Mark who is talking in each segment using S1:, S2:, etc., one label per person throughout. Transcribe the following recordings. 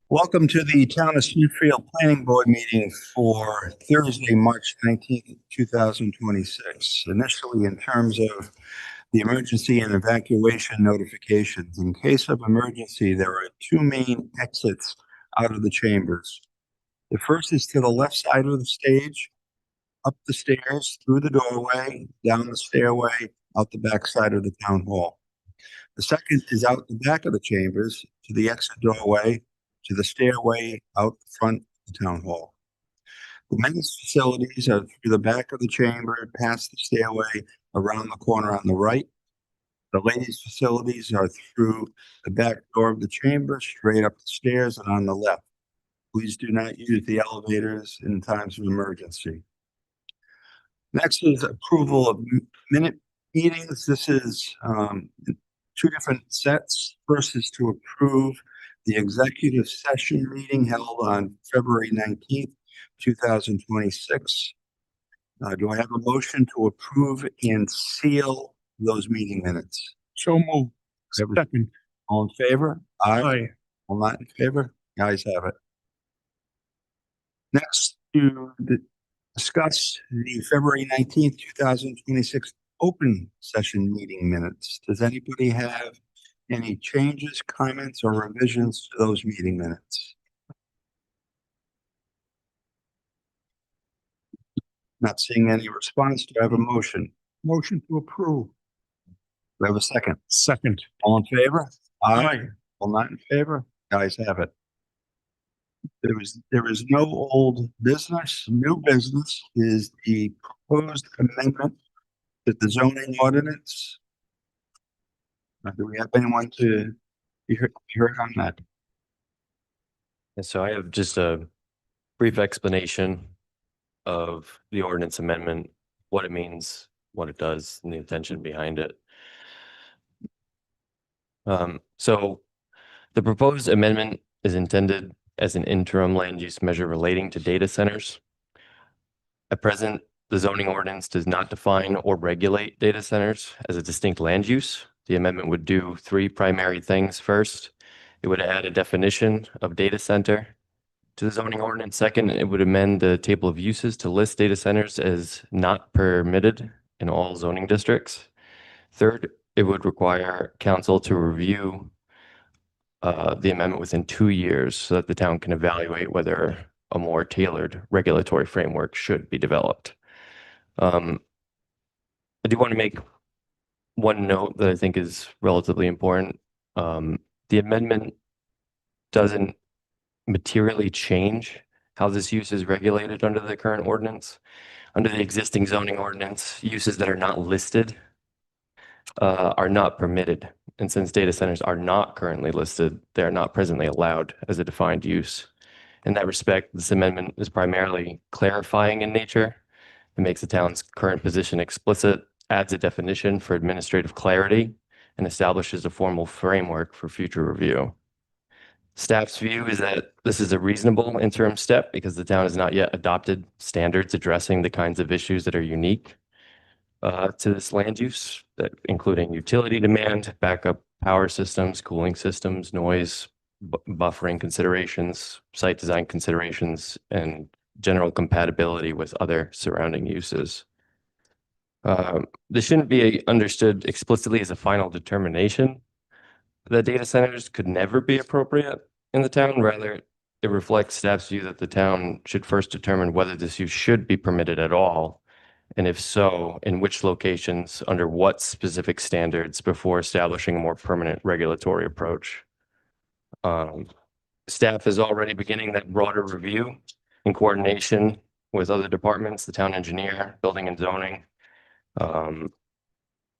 S1: Welcome to the Town of Smithfield Planning Board meeting for Thursday, March 19th, 2026. Initially, in terms of the emergency and evacuation notifications. In case of emergency, there are two main exits out of the chambers. The first is to the left side of the stage, up the stairs, through the doorway, down the stairway, out the back side of the town hall. The second is out the back of the chambers to the exit doorway, to the stairway out the front of the town hall. The men's facilities are through the back of the chamber, past the stairway, around the corner on the right. The ladies' facilities are through the back door of the chamber, straight up the stairs and on the left. Please do not use the elevators in times of emergency. Next is approval of minute meetings. This is two different sets. First is to approve the executive session meeting held on February 19th, 2026. Do I have a motion to approve and seal those meeting minutes?
S2: So moved. Second.
S1: All in favor?
S2: Aye.
S1: All not in favor? The ayes have it. Next, to discuss the February 19th, 2026 open session meeting minutes. Does anybody have any changes, comments, or revisions to those meeting minutes? Not seeing any response. Do I have a motion?
S2: Motion to approve.
S1: Do I have a second?
S2: Second.
S1: All in favor?
S2: Aye.
S1: All not in favor? The ayes have it. There is no old business. New business is the proposed amendment to the zoning ordinance. Do we have anyone to be heard on that?
S3: And so I have just a brief explanation of the ordinance amendment, what it means, what it does, and the intention behind it. So the proposed amendment is intended as an interim land use measure relating to data centers. At present, the zoning ordinance does not define or regulate data centers as a distinct land use. The amendment would do three primary things. First, it would add a definition of data center to the zoning ordinance. Second, it would amend the table of uses to list data centers as not permitted in all zoning districts. Third, it would require council to review the amendment within 2 years so that the town can evaluate whether a more tailored regulatory framework should be developed. I do want to make one note that I think is relatively important. The amendment doesn't materially change how this use is regulated under the current ordinance. Under the existing zoning ordinance, uses that are not listed are not permitted. And since data centers are not currently listed, they are not presently allowed as a defined use. In that respect, this amendment is primarily clarifying in nature. It makes the town's current position explicit, adds a definition for administrative clarity, and establishes a formal framework for future review. Staff's view is that this is a reasonable interim step because the town has not yet adopted standards addressing the kinds of issues that are unique to this land use, that including utility demand, backup power systems, cooling systems, noise, buffering considerations, site design considerations, and general compatibility with other surrounding uses. This shouldn't be understood explicitly as a final determination that data centers could never be appropriate in the town. Rather, it reflects staff's view that the town should first determine whether this use should be permitted at all, and if so, in which locations, under what specific standards, before establishing a more permanent regulatory approach. Staff is already beginning that broader review in coordination with other departments, the town engineer, building and zoning. The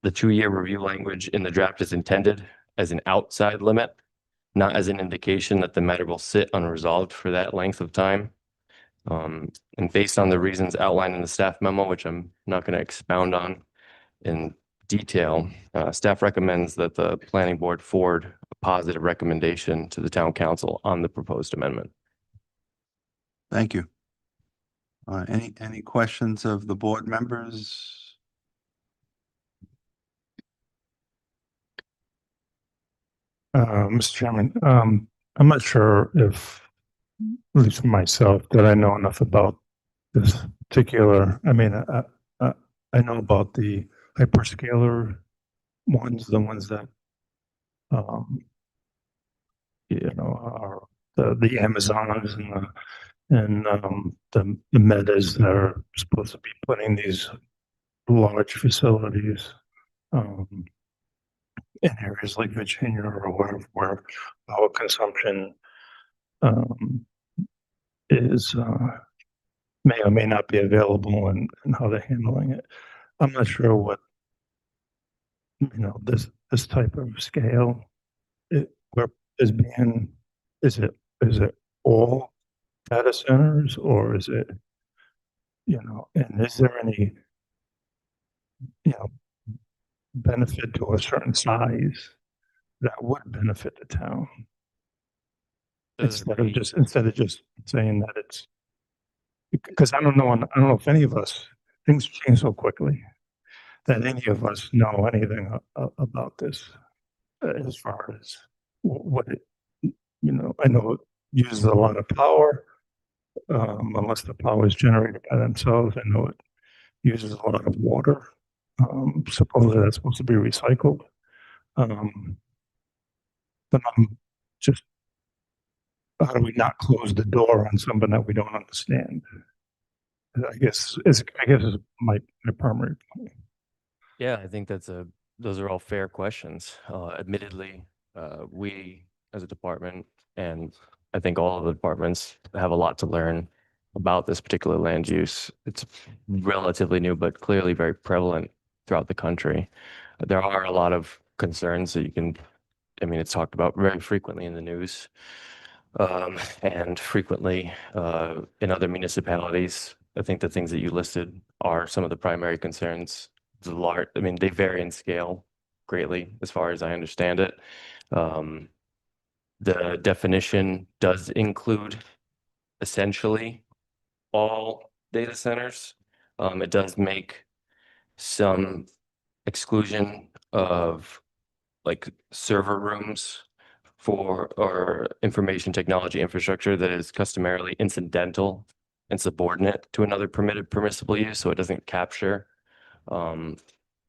S3: 2-year review language in the draft is intended as an outside limit, not as an indication that the matter will sit unresolved for that length of time. And based on the reasons outlined in the staff memo, which I'm not going to expound on in detail, staff recommends that the planning board forward a positive recommendation to the town council on the proposed amendment.
S1: Thank you. Any questions of the board members?
S2: Mr. Chairman, I'm not sure if, at least for myself, that I know enough about this particular, I, I know about the hyperscaler ones, the ones that, um, are the Amazons and the Metas that are supposed to be putting these large facilities, um, in areas like Virginia or where power consumption, um, is, may or may not be available and how they're handling it. I'm not sure what, this type of scale where is being, is it all data centers or is it, and is there any, you know, benefit to a certain size that would benefit the town
S3: Those are great.
S2: instead of just saying that it's, because I don't know if any of us, things change so quickly that any of us know anything about this, as far as what it, I know it uses a lot of power, unless the power is generated by themselves. I know it uses a lot of water. Supposedly that's supposed to be recycled. Um, but I'm just, how do we not close the door on something that we don't understand? I guess is my primary point.
S3: Yeah, I think those are all fair questions. Admittedly, we as a department, and I think all of the departments have a lot to learn about this particular land use. It's relatively new, but clearly very prevalent throughout the country. There are a lot of concerns that it's talked about very frequently in the news, and frequently in other municipalities. I think the things that you listed are some of the primary concerns. They vary in scale greatly as far as I understand it. Um, the definition does include essentially all data centers. It does make some exclusion of like server rooms for or information technology infrastructure that is customarily incidental and subordinate to another permissible use. So it doesn't capture, um,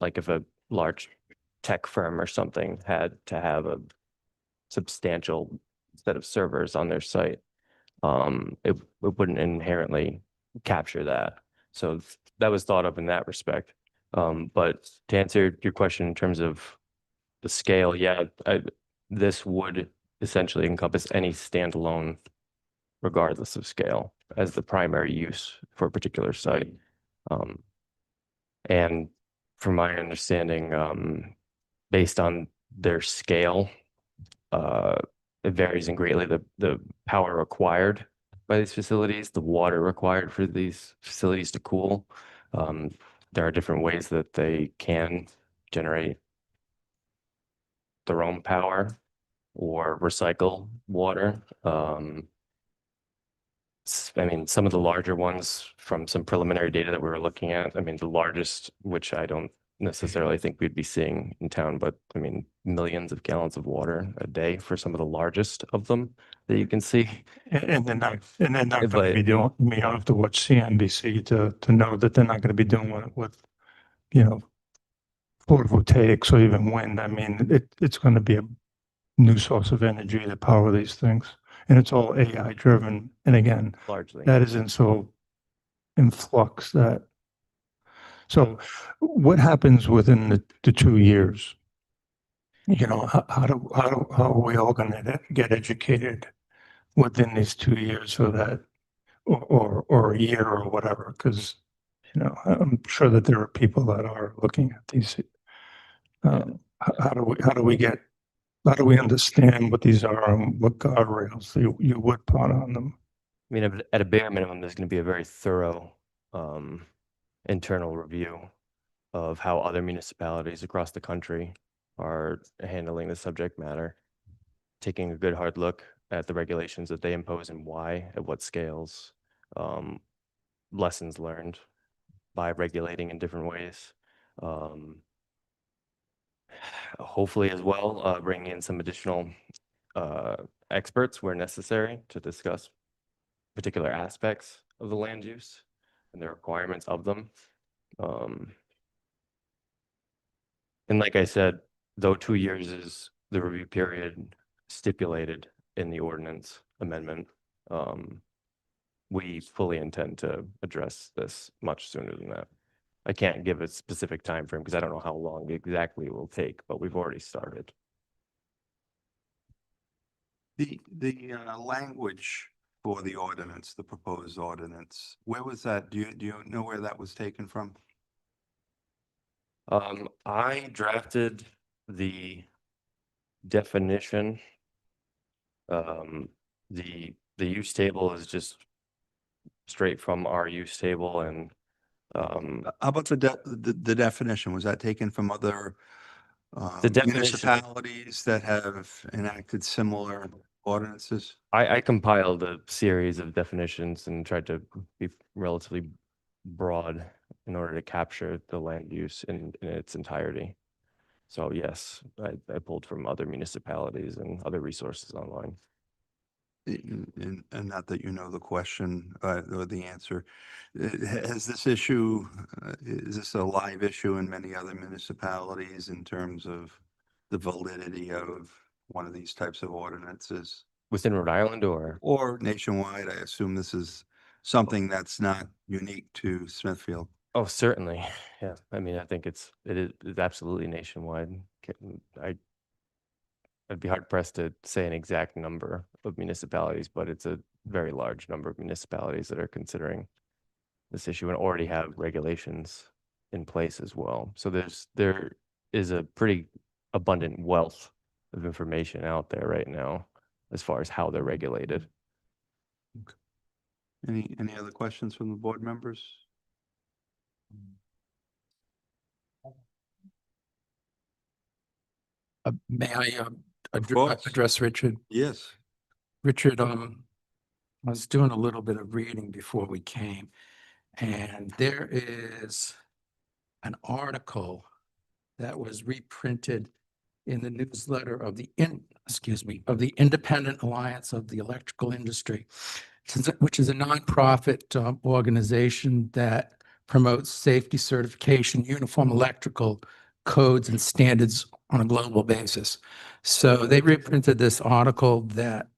S3: like if a large tech firm or something had to have a substantial set of servers on their site, it wouldn't inherently capture that. So that was thought of in that respect. But to answer your question in terms of the scale, yeah, this would essentially encompass any standalone, regardless of scale, as the primary use for a particular site. Um, and from my understanding, based on their scale, uh, it varies in greatly the power required by these facilities, the water required for these facilities to cool. Um, there are different ways that they can generate their own power or recycle water. Some of the larger ones from some preliminary data that we were looking at, the largest, which I don't necessarily think we'd be seeing in town, but millions of gallons of water a day for some of the largest of them that you can see.
S2: And they're not going to be
S3: But
S2: doing, you don't have to watch CNBC to know that they're not going to be doing it with, you know, photovoltaics or even wind. I mean, it's going to be a new source of energy to power these things. And it's all AI driven. And again,
S3: largely,
S2: that isn't so in flux that, so what happens within the 2 years? How are we all going to get educated within these 2 years so that, or a year or whatever? Because, I'm sure that there are people that are looking at these.
S3: yeah.
S2: How do we understand what these are and what guardrails you would put on them?
S3: At a bare minimum, there's going to be a very thorough um, internal review of how other municipalities across the country are handling the subject matter, taking a good hard look at the regulations that they impose and why, at what scales, um, lessons learned by regulating in different ways. Um, Hopefully as well, bringing in some additional experts where necessary to discuss particular aspects of the land use and the requirements of them. And like I said, though 2 years is the review period stipulated in the ordinance amendment, we fully intend to address this much sooner than that. I can't give a specific time frame because I don't know how long exactly it will take, but we've already started.
S1: The language for the ordinance, the proposed ordinance, where was that? Do you know where that was taken from?
S3: I drafted the definition. The use table is just straight from our use table, and
S1: How about the definition? Was that taken from other
S3: The definition-
S1: municipalities that have enacted similar ordinances?
S3: I compiled a series of definitions and tried to be relatively broad in order to capture the land use in its entirety. So yes, I pulled from other municipalities and other resources online.
S1: And not that you know the question or the answer. Has this issue, is this a live issue in many other municipalities in terms of the validity of one of these types of ordinances?
S3: Within Rhode Island or?
S1: Or nationwide? I assume this is something that's not unique to Smithfield.
S3: Oh, certainly. Yeah. I mean, I think it's absolutely nationwide. I'd be hard pressed to say an exact number of municipalities, but it's a very large number of municipalities that are considering this issue and already have regulations in place as well. So there is a pretty abundant wealth of information out there right now as far as how they're regulated.
S1: Any other questions from the board members?
S4: May I
S1: course.
S4: address Richard?
S1: Yes.
S4: Richard, I was doing a little bit of reading before we came, and there is an article that was reprinted in the newsletter of the Independent Alliance of the Electrical Industry, which is a nonprofit organization that promotes safety certification, uniform electrical codes and standards on a global basis. So they reprinted this article that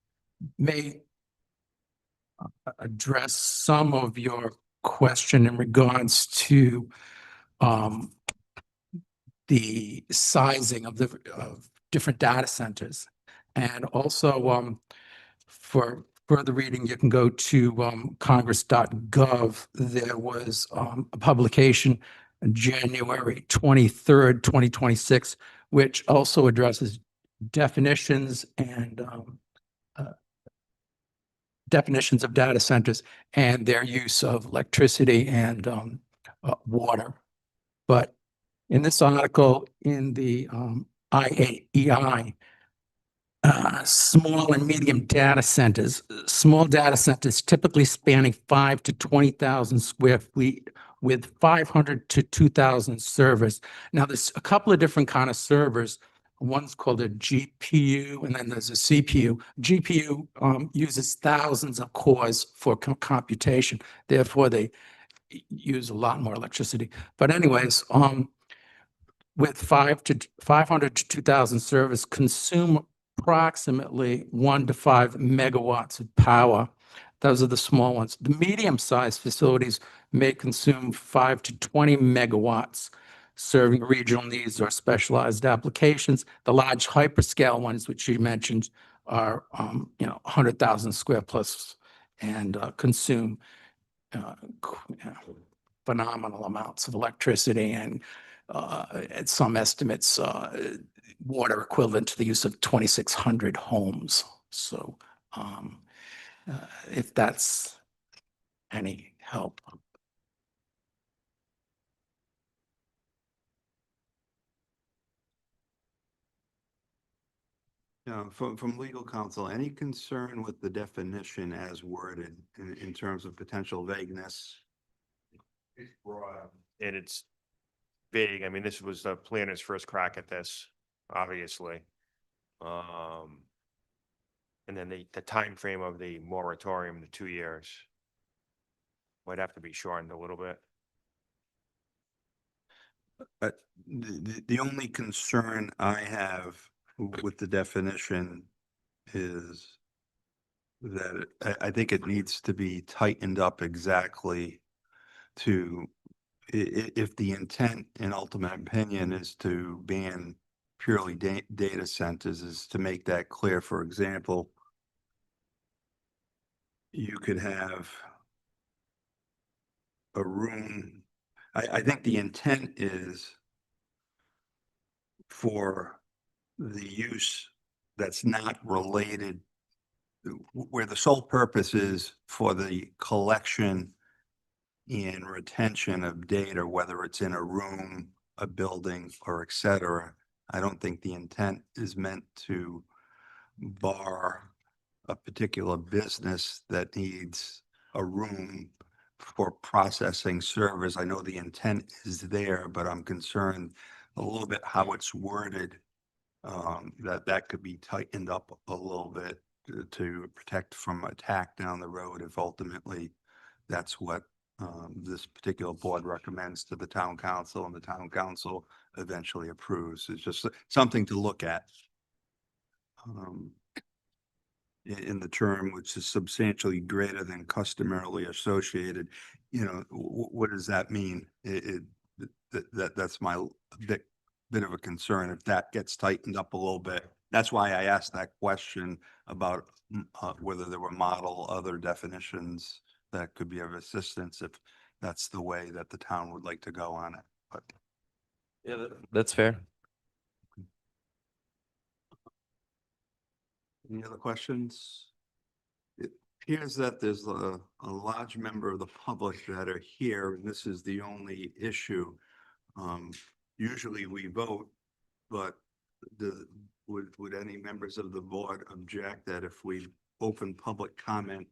S4: may address some of your question in regards to the sizing of different data centers. And also for further reading, you can go to congress.gov. There was a publication on January 23rd, 2026, which also addresses definitions and definitions of data centers and their use of electricity and water. But in this article in the IAEI, small and medium data centers, small data centers typically spanning 5 to 20,000 square feet with 500 to 2,000 servers. Now, there's a couple of different kind of servers. One's called a GPU, and then there's a CPU. GPU uses thousands of cores for computation. Therefore, they use a lot more electricity. But anyways, with 500 to 2,000 servers, consume approximately 1 to 5 megawatts of power. Those are the small ones. The medium-sized facilities may consume 5 to 20 megawatts, serving regional needs or specialized applications. The large hyperscale ones, which you mentioned, are 100,000 square plus and consume phenomenal amounts of electricity and at some estimates, water equivalent to the use of 2,600 homes. So if that's any help.
S1: From legal counsel, any concern with the definition as worded in terms of potential vagueness?
S5: It's broad and it's vague. I mean, this was the planner's first crack at this, obviously. And then the time frame of the moratorium, the 2 years, might have to be shortened a little bit.
S1: The only concern I have with the definition is that I think it needs to be tightened up exactly to, if the intent and ultimate opinion is to ban purely data centers, is to make that clear. For example, you could have a room, I think the intent is for the use that's not related, where the sole purpose is for the collection and retention of data, whether it's in a room, a building, or et cetera. I don't think the intent is meant to bar a particular business that needs a room for processing servers. I know the intent is there, but I'm concerned a little bit how it's worded. That could be tightened up a little bit to protect from attack down the road if ultimately that's what this particular board recommends to the town council and the town council eventually approves. It's just something to look at. In the term, which is substantially greater than customarily associated, what does that mean? That's my bit of a concern. If that gets tightened up a little bit, that's why I asked that question about whether there were model other definitions that could be of assistance if that's the way that the town would like to go on it. But
S3: Yeah, that's fair.
S1: any other questions? It appears that there's a large member of the public that are here, and this is the only issue. Usually we vote, but would any members of the board object that if we open public comment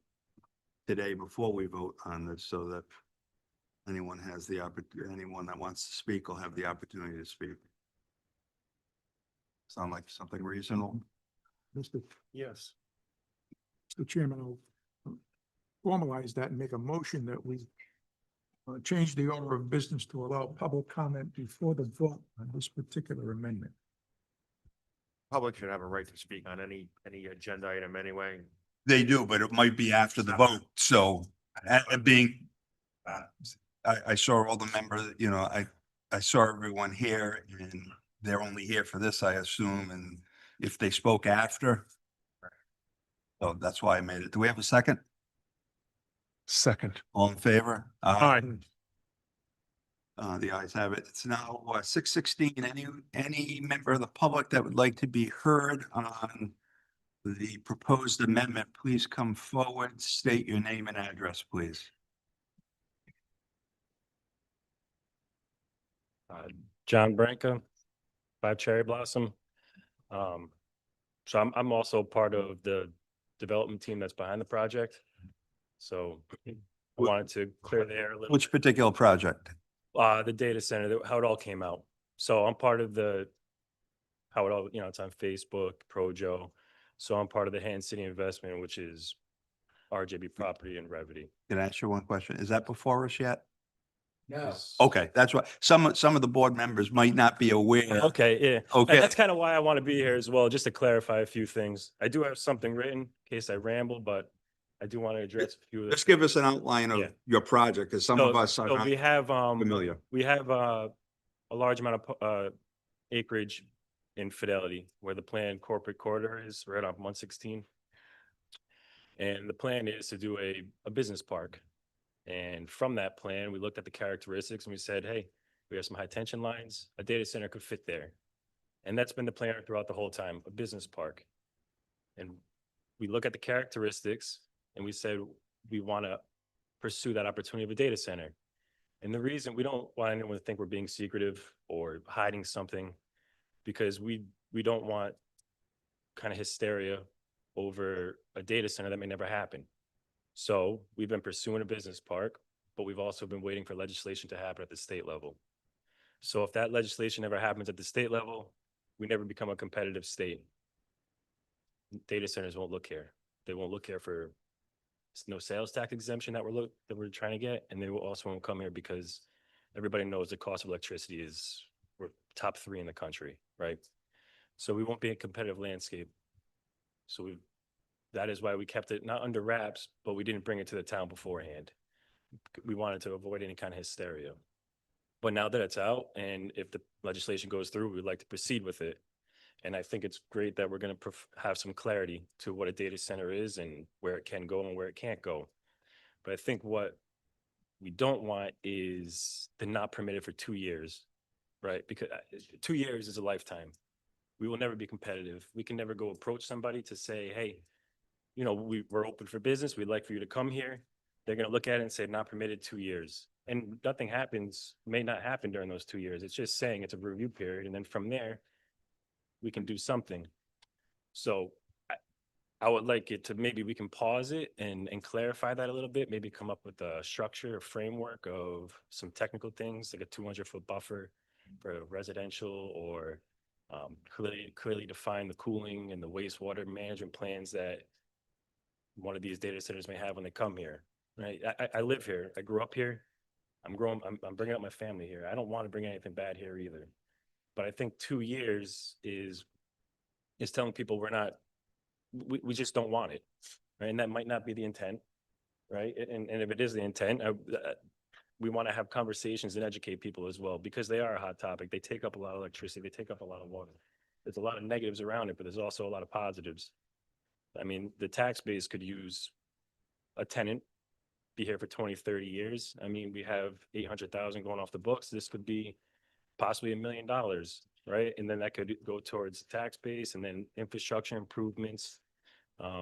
S1: today before we vote on this, so that anyone has the anyone that wants to speak will have the opportunity to speak? Sound like something reasonable?
S6: Yes. Mr. Chairman, I'll formalize that and make a motion that we change the order of business to allow public comment before the vote on this particular amendment.
S5: Public should have a right to speak on any agenda item anyway.
S1: They do, but it might be after the vote, so, and being, I saw all the members, I saw everyone here, and they're only here for this, I assume, and if they spoke after. So that's why I made it. Do we have a second?
S2: Second.
S1: All in favor?
S2: Aye.
S1: The ayes have it. It's now 6:16. Any member of the public that would like to be heard on the proposed amendment, please come forward, state your name and address, please.
S7: John Branca, 5 Cherry Blossom. So I'm also part of the development team that's behind the project. So I wanted to clear the air a little.
S1: Which particular project?
S7: The data center, how it all came out. So I'm part of how it all, it's on Facebook, Projo. So I'm part of the Hand City Investment, which is RJB Property and Revity.
S1: Can I ask you one question? Is that before us yet?
S4: No.
S1: Okay, that's what, some of the board members might not be aware.
S7: Okay, yeah.
S1: Okay.
S7: And that's kind of why I want to be here as well, just to clarify a few things. I do have something written in case I ramble, but I do want to address a few of the.
S1: Just give us an outline
S7: Yeah.
S1: of your project, because some of us are
S7: So
S1: not
S7: we have,
S1: familiar.
S7: we have a large amount of acreage in Fidelity where the planned corporate corridor is right off 116. And the plan is to do a business park. And from that plan, we looked at the characteristics and we said, hey, we have some high tension lines, a data center could fit there. And that's been the plan throughout the whole time, a business park. And we look at the characteristics and we said, we want to pursue that opportunity of a data center. And the reason we don't want anyone to think we're being secretive or hiding something, because we don't want kind of hysteria over a data center that may never happen. So we've been pursuing a business park, but we've also been waiting for legislation to happen at the state level. So if that legislation never happens at the state level, we never become a competitive state. data centers won't look here. They won't look here for no sales tax exemption that we're trying to get, and they will also won't come here because everybody knows the cost of electricity is, we're top 3 in the country, right? So we won't be a competitive landscape. So that is why we kept it not under wraps, but we didn't bring it to the town beforehand. We wanted to avoid any kind of hysteria. But now that it's out, and if the legislation goes through, we'd like to proceed with it. And I think it's great that we're going to have some clarity to what a data center is and where it can go and where it can't go. But I think what we don't want is the not permitted for 2 years, right? Because 2 years is a lifetime. We will never be competitive. We can never go approach somebody to say, hey, you know, we're open for business. We'd like for you to come here. They're going to look at it and say, not permitted 2 years. And nothing happens, may not happen during those 2 years. It's just saying it's a review period. And then from there, we can do something. So I would like it to, maybe we can pause it and clarify that a little bit, maybe come up with a structure, a framework of some technical things, like a 200-foot buffer for residential, or clearly define the cooling and the wastewater management plans that one of these data centers may have when they come here, right? I live here. I grew up here. I'm bringing up my family here. I don't want to bring anything bad here either. But I think 2 years is telling people we just don't want it, right? And that might not be the intent, right? And if it is the intent, we want to have conversations and educate people as well, because they are a hot topic. They take up a lot of electricity. They take up a lot of water. There's a lot of negatives around it, but there's also a lot of positives. I mean, the tax base could use a tenant, be here for 20, 30 years. I mean, we have 800,000 going off the books. This could be possibly $1 million, right? And then that could go towards tax base and then infrastructure improvements,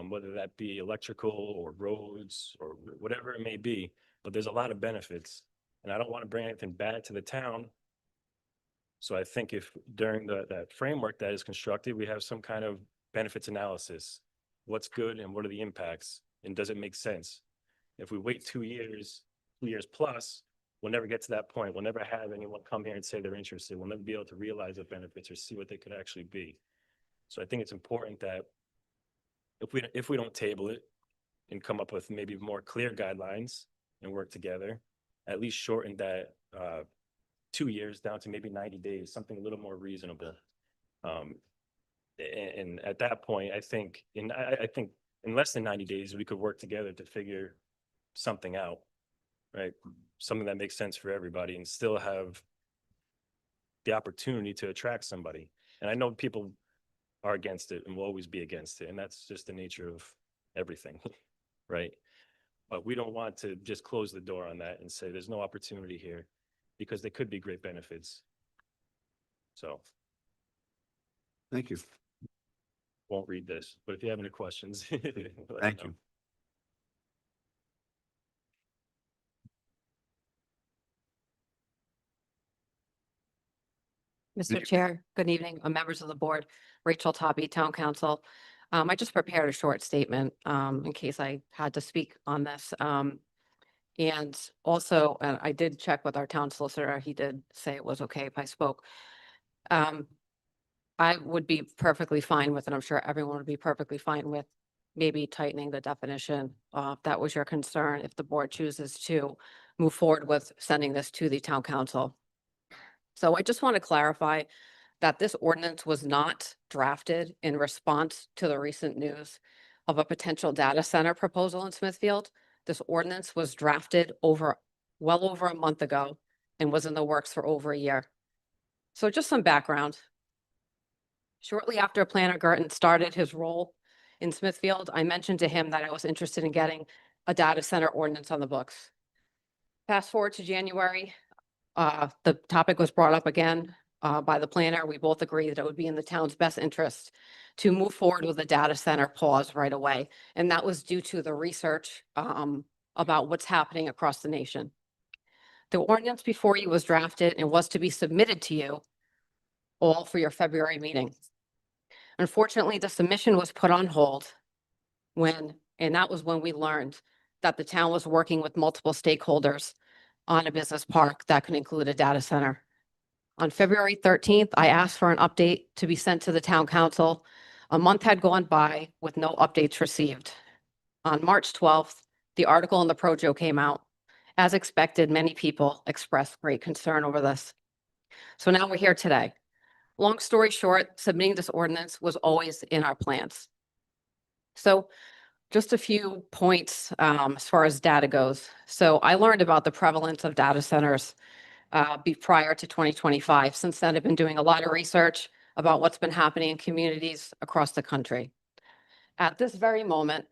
S7: whether that be electrical or roads or whatever it may be. But there's a lot of benefits, and I don't want to bring anything bad to the town. So I think if during that framework that is constructed, we have some kind of benefits analysis, what's good and what are the impacts, and does it make sense? If we wait 2 years, 2 years plus, we'll never get to that point. We'll never have anyone come here and say they're interested. We'll never be able to realize the benefits or see what they could actually be. So I think it's important that if we don't table it and come up with maybe more clear guidelines and work together, at least shorten that 2 years down to maybe 90 days, something a little more reasonable. And at that point, I think in less than 90 days, we could work together to figure something out, right? Something that makes sense for everybody and still have the opportunity to attract somebody. And I know people are against it and will always be against it. And that's just the nature of everything, right? But we don't want to just close the door on that and say there's no opportunity here, because there could be great benefits. So.
S1: Thank you.
S7: Won't read this, but if you have any questions.
S1: Thank you.
S8: Mr. Chair, good evening, members of the board. Rachel Toppy, Town Council. I just prepared a short statement in case I had to speak on this. And also, I did check with our town solicitor. He did say it was okay if I spoke. I would be perfectly fine with, and I'm sure everyone would be perfectly fine with, maybe tightening the definition. If that was your concern, if the board chooses to move forward with sending this to the town council. So I just want to clarify that this ordinance was not drafted in response to the recent news of a potential data center proposal in Smithfield. This ordinance was drafted well over a month ago and was in the works for over a year. So just some background. Shortly after Planner Gerton started his role in Smithfield, I mentioned to him that I was interested in getting a data center ordinance on the books. Fast forward to January, the topic was brought up again by the planner. We both agreed that it would be in the town's best interest to move forward with a data center pause right away. And that was due to the research about what's happening across the nation. The ordinance before you was drafted and was to be submitted to you all for your February meeting. Unfortunately, the submission was put on hold and that was when we learned that the town was working with multiple stakeholders on a business park that could include a data center. On February 13th, I asked for an update to be sent to the town council A month had gone by with no updates received. On March 12th, the article in the Projo came out. As expected, many people expressed great concern over this. So now we're here today. Long story short, submitting this ordinance was always in our plans. So just a few points as far as data goes. So I learned about the prevalence of data centers prior to 2025. Since then, I've been doing a lot of research about what's been happening in communities across the country. At this very moment,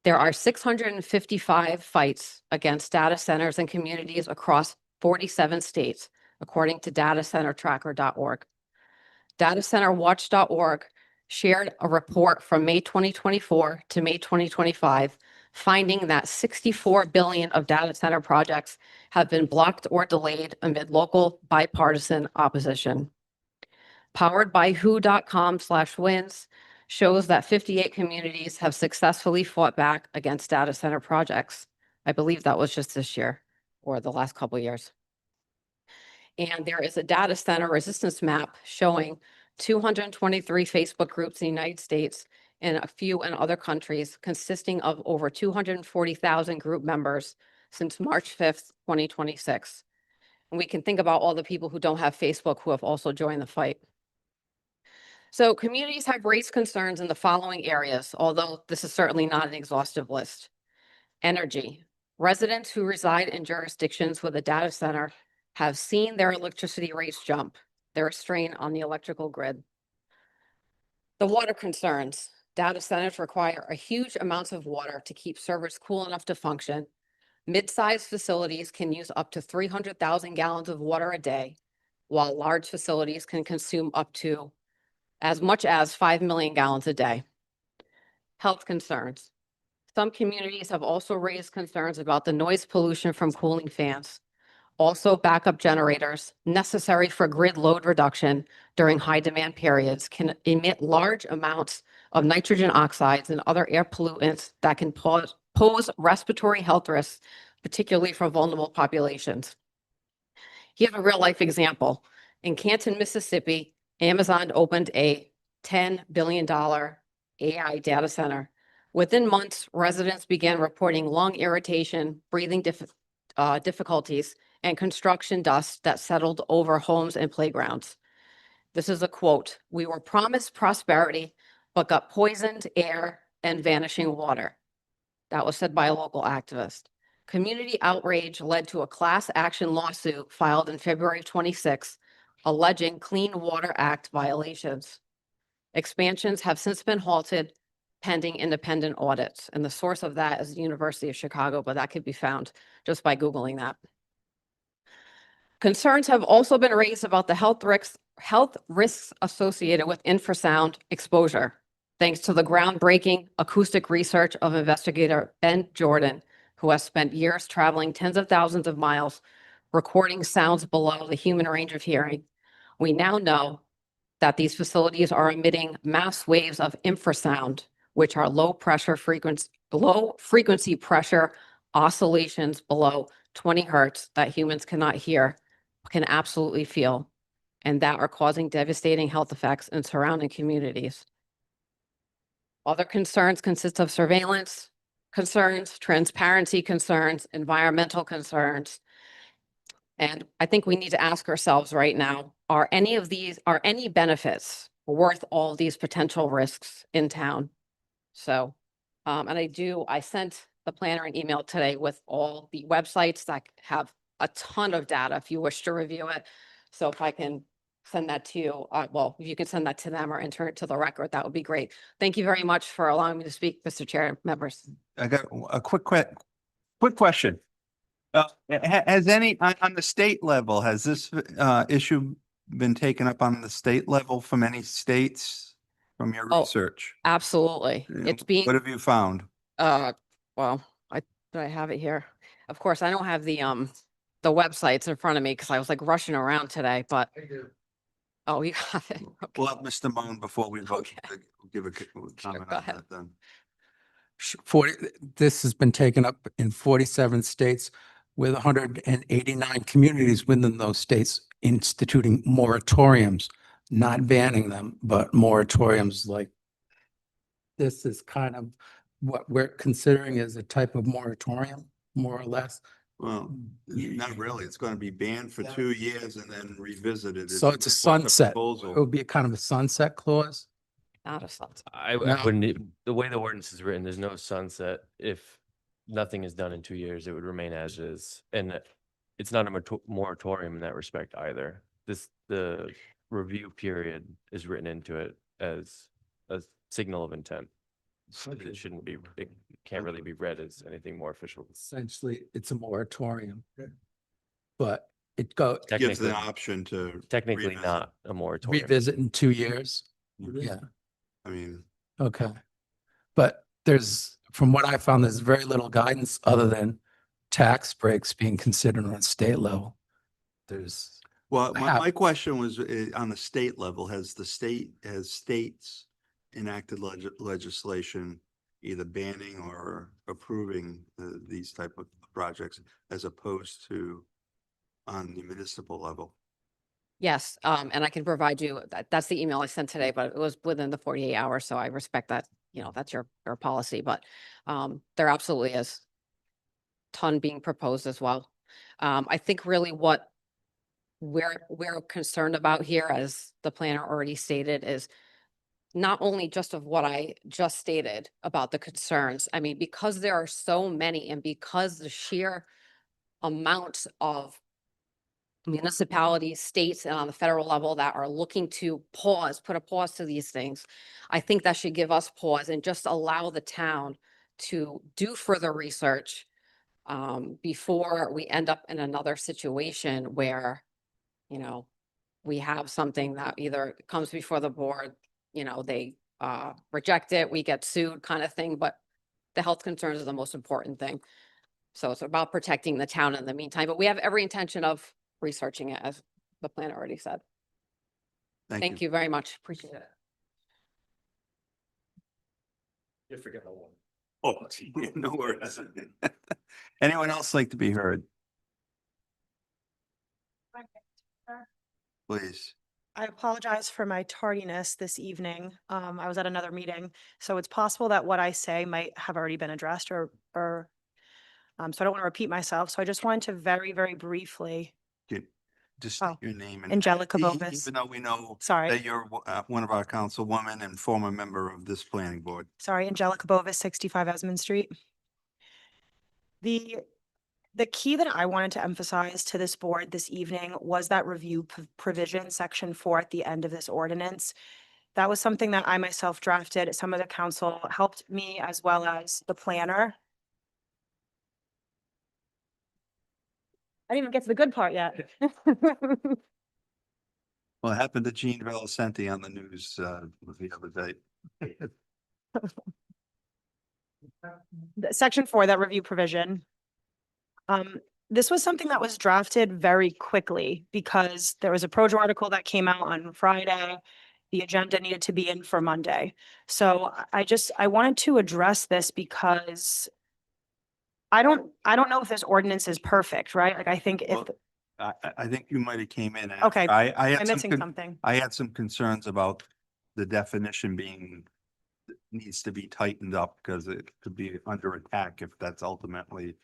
S8: there are 655 fights against data centers and communities across 47 states, according to datacentertracker.org. Datacenterwatch.org shared a report from May 2024 to May 2025, finding that 64 billion of data center projects have been blocked or delayed amid local bipartisan opposition. Powered by who.com/wins shows that 58 communities have successfully fought back against data center projects. I believe that was just this year or the last couple of years. And there is a data center resistance map showing 223 Facebook groups in the United States and a few in other countries, consisting of over 240,000 group members since March 5th, 2026. And we can think about all the people who don't have Facebook who have also joined the fight. So communities have raised concerns in the following areas, although this is certainly not an exhaustive list. Energy. Residents who reside in jurisdictions with a data center have seen their electricity rates jump. There is strain on the electrical grid. The water concerns. Data centers require a huge amounts of water to keep servers cool enough to function. Mid-sized facilities can use up to 300,000 gallons of water a day, while large facilities can consume up to as much as 5 million gallons a day. Health concerns. Some communities have also raised concerns about the noise pollution from cooling fans. Also, backup generators necessary for grid load reduction during high demand periods can emit large amounts of nitrogen oxides and other air pollutants that can pose respiratory health risks, particularly for vulnerable populations. Here's a real life example. In Canton, Mississippi, Amazon opened a $10 billion AI data center. Within months, residents began reporting lung irritation, breathing difficulties, and construction dust that settled over homes and playgrounds. This is a quote: "We were promised prosperity, but got poisoned air and vanishing water." That was said by a local activist. Community outrage led to a class action lawsuit filed in February 26, alleging Clean Water Act violations. Expansions have since been halted pending independent audits, and the source of that is the University of Chicago, but that could be found just by Googling that. Concerns have also been raised about the health risks associated with infrasound exposure, thanks to the groundbreaking acoustic research of investigator Ben Jordan, who has spent years traveling tens of thousands of miles, recording sounds below the human range of hearing. We now know that these facilities are emitting mass waves of infrasound, which are low frequency pressure oscillations below 20 hertz that humans cannot hear, can absolutely feel, and that are causing devastating health effects in surrounding communities. Other concerns consist of surveillance concerns, transparency concerns, environmental concerns. And I think we need to ask ourselves right now, are any benefits worth all these potential risks in town? So, and I sent the planner an email today with all the websites that have a ton of data if you wish to review it. So if I can send that to you, well, if you can send that to them or enter it to the record, that would be great. Thank you very much for allowing me to speak, Mr. Chair and members.
S1: I got a quick question. Has on the state level, has this issue been taken up on the state level from any states from your
S8: Oh,
S1: research?
S8: Absolutely. It's being,
S1: What have you found?
S8: well, do I have it here? Of course, I don't have the websites in front of me because I was like rushing around today, but. Oh, you got it. Okay.
S1: We'll have Mr. Moan before we vote.
S8: Okay.
S1: Give a comment
S8: go
S1: on
S8: ahead.
S1: that then.
S4: 40, this has been taken up in 47 states with 189 communities within those states instituting moratoriums, not banning them, but moratoriums like this is kind of what we're considering as a type of moratorium, more or less.
S1: Well, not really. It's going to be banned for 2 years and then revisited.
S4: So it's a
S1: It's what the
S4: sunset. It
S1: proposal.
S4: would be a kind of a sunset clause.
S8: Not a sunset.
S3: I
S4: No.
S3: wouldn't, the way the ordinance is written, there's no sunset. If nothing is done in 2 years, it would remain as is. And it's not a moratorium in that respect either. The review period is written into it as a signal of intent. It shouldn't be, it can't really be read as anything more official.
S4: Essentially, it's a moratorium.
S6: Okay.
S4: But it go,
S1: Gives the
S3: Technically,
S1: option to.
S3: technically
S1: revisit.
S3: not a moratorium.
S4: revisit in 2 years.
S1: Mhm.
S4: Yeah,
S1: I mean,
S4: okay. But there's, from what I found, there's very little guidance other than tax breaks being considered on a state level. There's,
S1: well,
S4: Hap-
S1: my question was on the state level, has states enacted legislation either banning or approving these type of projects as opposed to on the municipal level?
S8: Yes, and I can provide you, that's the email I sent today, but it was within the 48 hours, so I respect that, that's your policy, but there absolutely is ton being proposed as well. I think really what we're concerned about here, as the planner already stated, is not only just of what I just stated about the concerns. I mean, because there are so many and because the sheer amount of municipalities, states, and on the federal level that are looking to put a pause to these things, I think that should give us pause and just allow the town to do further research before we end up in another situation where, we have something that either comes before the board, they reject it, we get sued kind of thing, but the health concerns are the most important thing. So it's about protecting the town in the meantime, but we have every intention of researching it, as the planner already said. Thank you very much. Appreciate it.
S7: You forget the one.
S1: Oh, no worries. Anyone else like to be heard? Please.
S9: I apologize for my tardiness this evening. I was at another meeting, so it's possible that what I say might have already been addressed so I don't want to repeat myself. So I just wanted to very, very briefly,
S1: Just state
S9: Oh,
S1: your name. And
S9: Angelica Bovis.
S1: Even though we know
S9: Sorry,
S1: that you're one of our councilwomen and former member of this planning board.
S9: Angelica Bovis, 65 Esmond Street. The key that I wanted to emphasize to this board this evening was that review provision, section 4 at the end of this ordinance. That was something that I myself drafted. Some of the council helped me as well as the planner. I didn't even get to the good part yet.
S1: Well, it happened to Gene Valicenti on the news the other day.
S9: Section 4, that review provision. This was something that was drafted very quickly because there was a Projo article that came out on Friday. The agenda needed to be in for Monday. So I wanted to address this because I don't know if this ordinance is perfect, right? Like, I think if,
S1: Well, I think you might have came in.
S9: Okay,
S1: I
S9: I'm
S1: had
S9: missing something.
S1: I had some concerns about the definition needs to be tightened up because it could be under attack if that's ultimately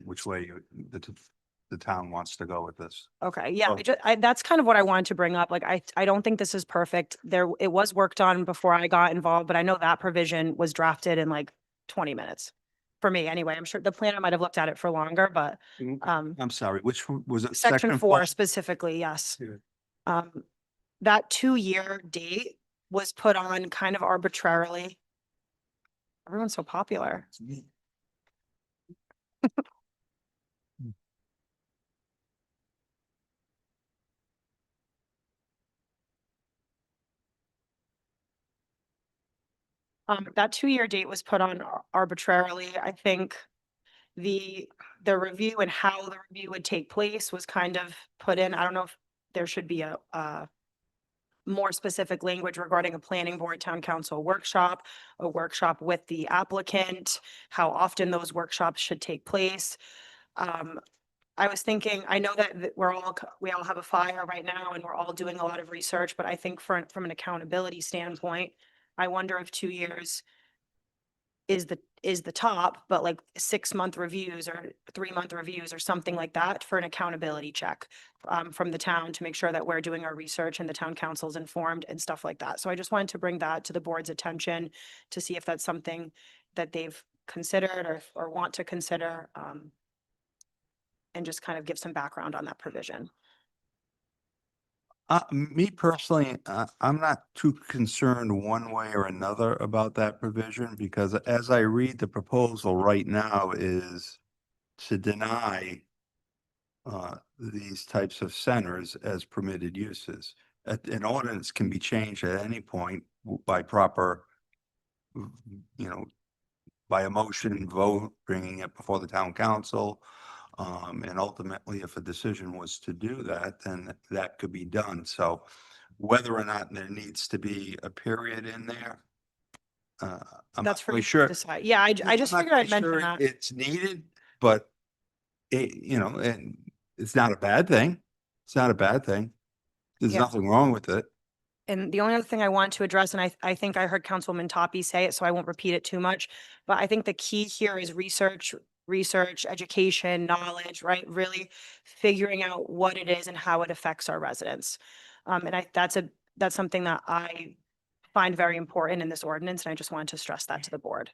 S1: which way the town wants to go with this.
S9: Okay, yeah,
S1: Oh.
S9: that's kind of what I wanted to bring up. Like, I don't think this is perfect. It was worked on before I got involved, but I know that provision was drafted in like 20 minutes. For me, anyway. I'm sure the planner might have looked at it for longer, but
S1: I'm sorry, which one was it?
S9: section 4 specifically, yes.
S1: Yeah.
S9: That 2-year date was put on kind of arbitrarily. Everyone's so popular. That 2-year date was put on arbitrarily. I think the review and how the review would take place was kind of put in. I don't know if there should be a more specific language regarding a planning board, town council workshop, a workshop with the applicant, how often those workshops should take place. I was thinking, I know that we all have a fire right now and we're all doing a lot of research, but I think from an accountability standpoint, I wonder if 2 years is the top, but like 6-month reviews or 3-month reviews or something like that for an accountability check from the town to make sure that we're doing our research and the town council's informed and stuff like that. So I just wanted to bring that to the board's attention to see if that's something that they've considered or want to consider, and just kind of give some background on that provision.
S1: Me personally, I'm not too concerned one way or another about that provision because as I read the proposal right now is to deny these types of centers as permitted uses. An ordinance can be changed at any point by proper, you know, by a motion vote, bringing it before the town council. And ultimately, if a decision was to do that, then that could be done. So whether or not there needs to be a period in there, I'm
S9: That's
S1: not
S9: for
S1: really
S9: you to
S1: sure.
S9: decide. Yeah, I
S1: I'm
S9: just
S1: not
S9: figured I'd
S1: quite
S9: mention
S1: sure
S9: that.
S1: it's needed, but and it's not a bad thing. It's not a bad thing. There's
S9: Yeah.
S1: nothing wrong with it.
S9: And the only other thing I want to address, and I think I heard Councilwoman Toppy say it, so I won't repeat it too much, but I think the key here is research, education, knowledge, right? Really figuring out what it is and how it affects our residents. And that's something that I find very important in this ordinance, and I just wanted to stress that to the board.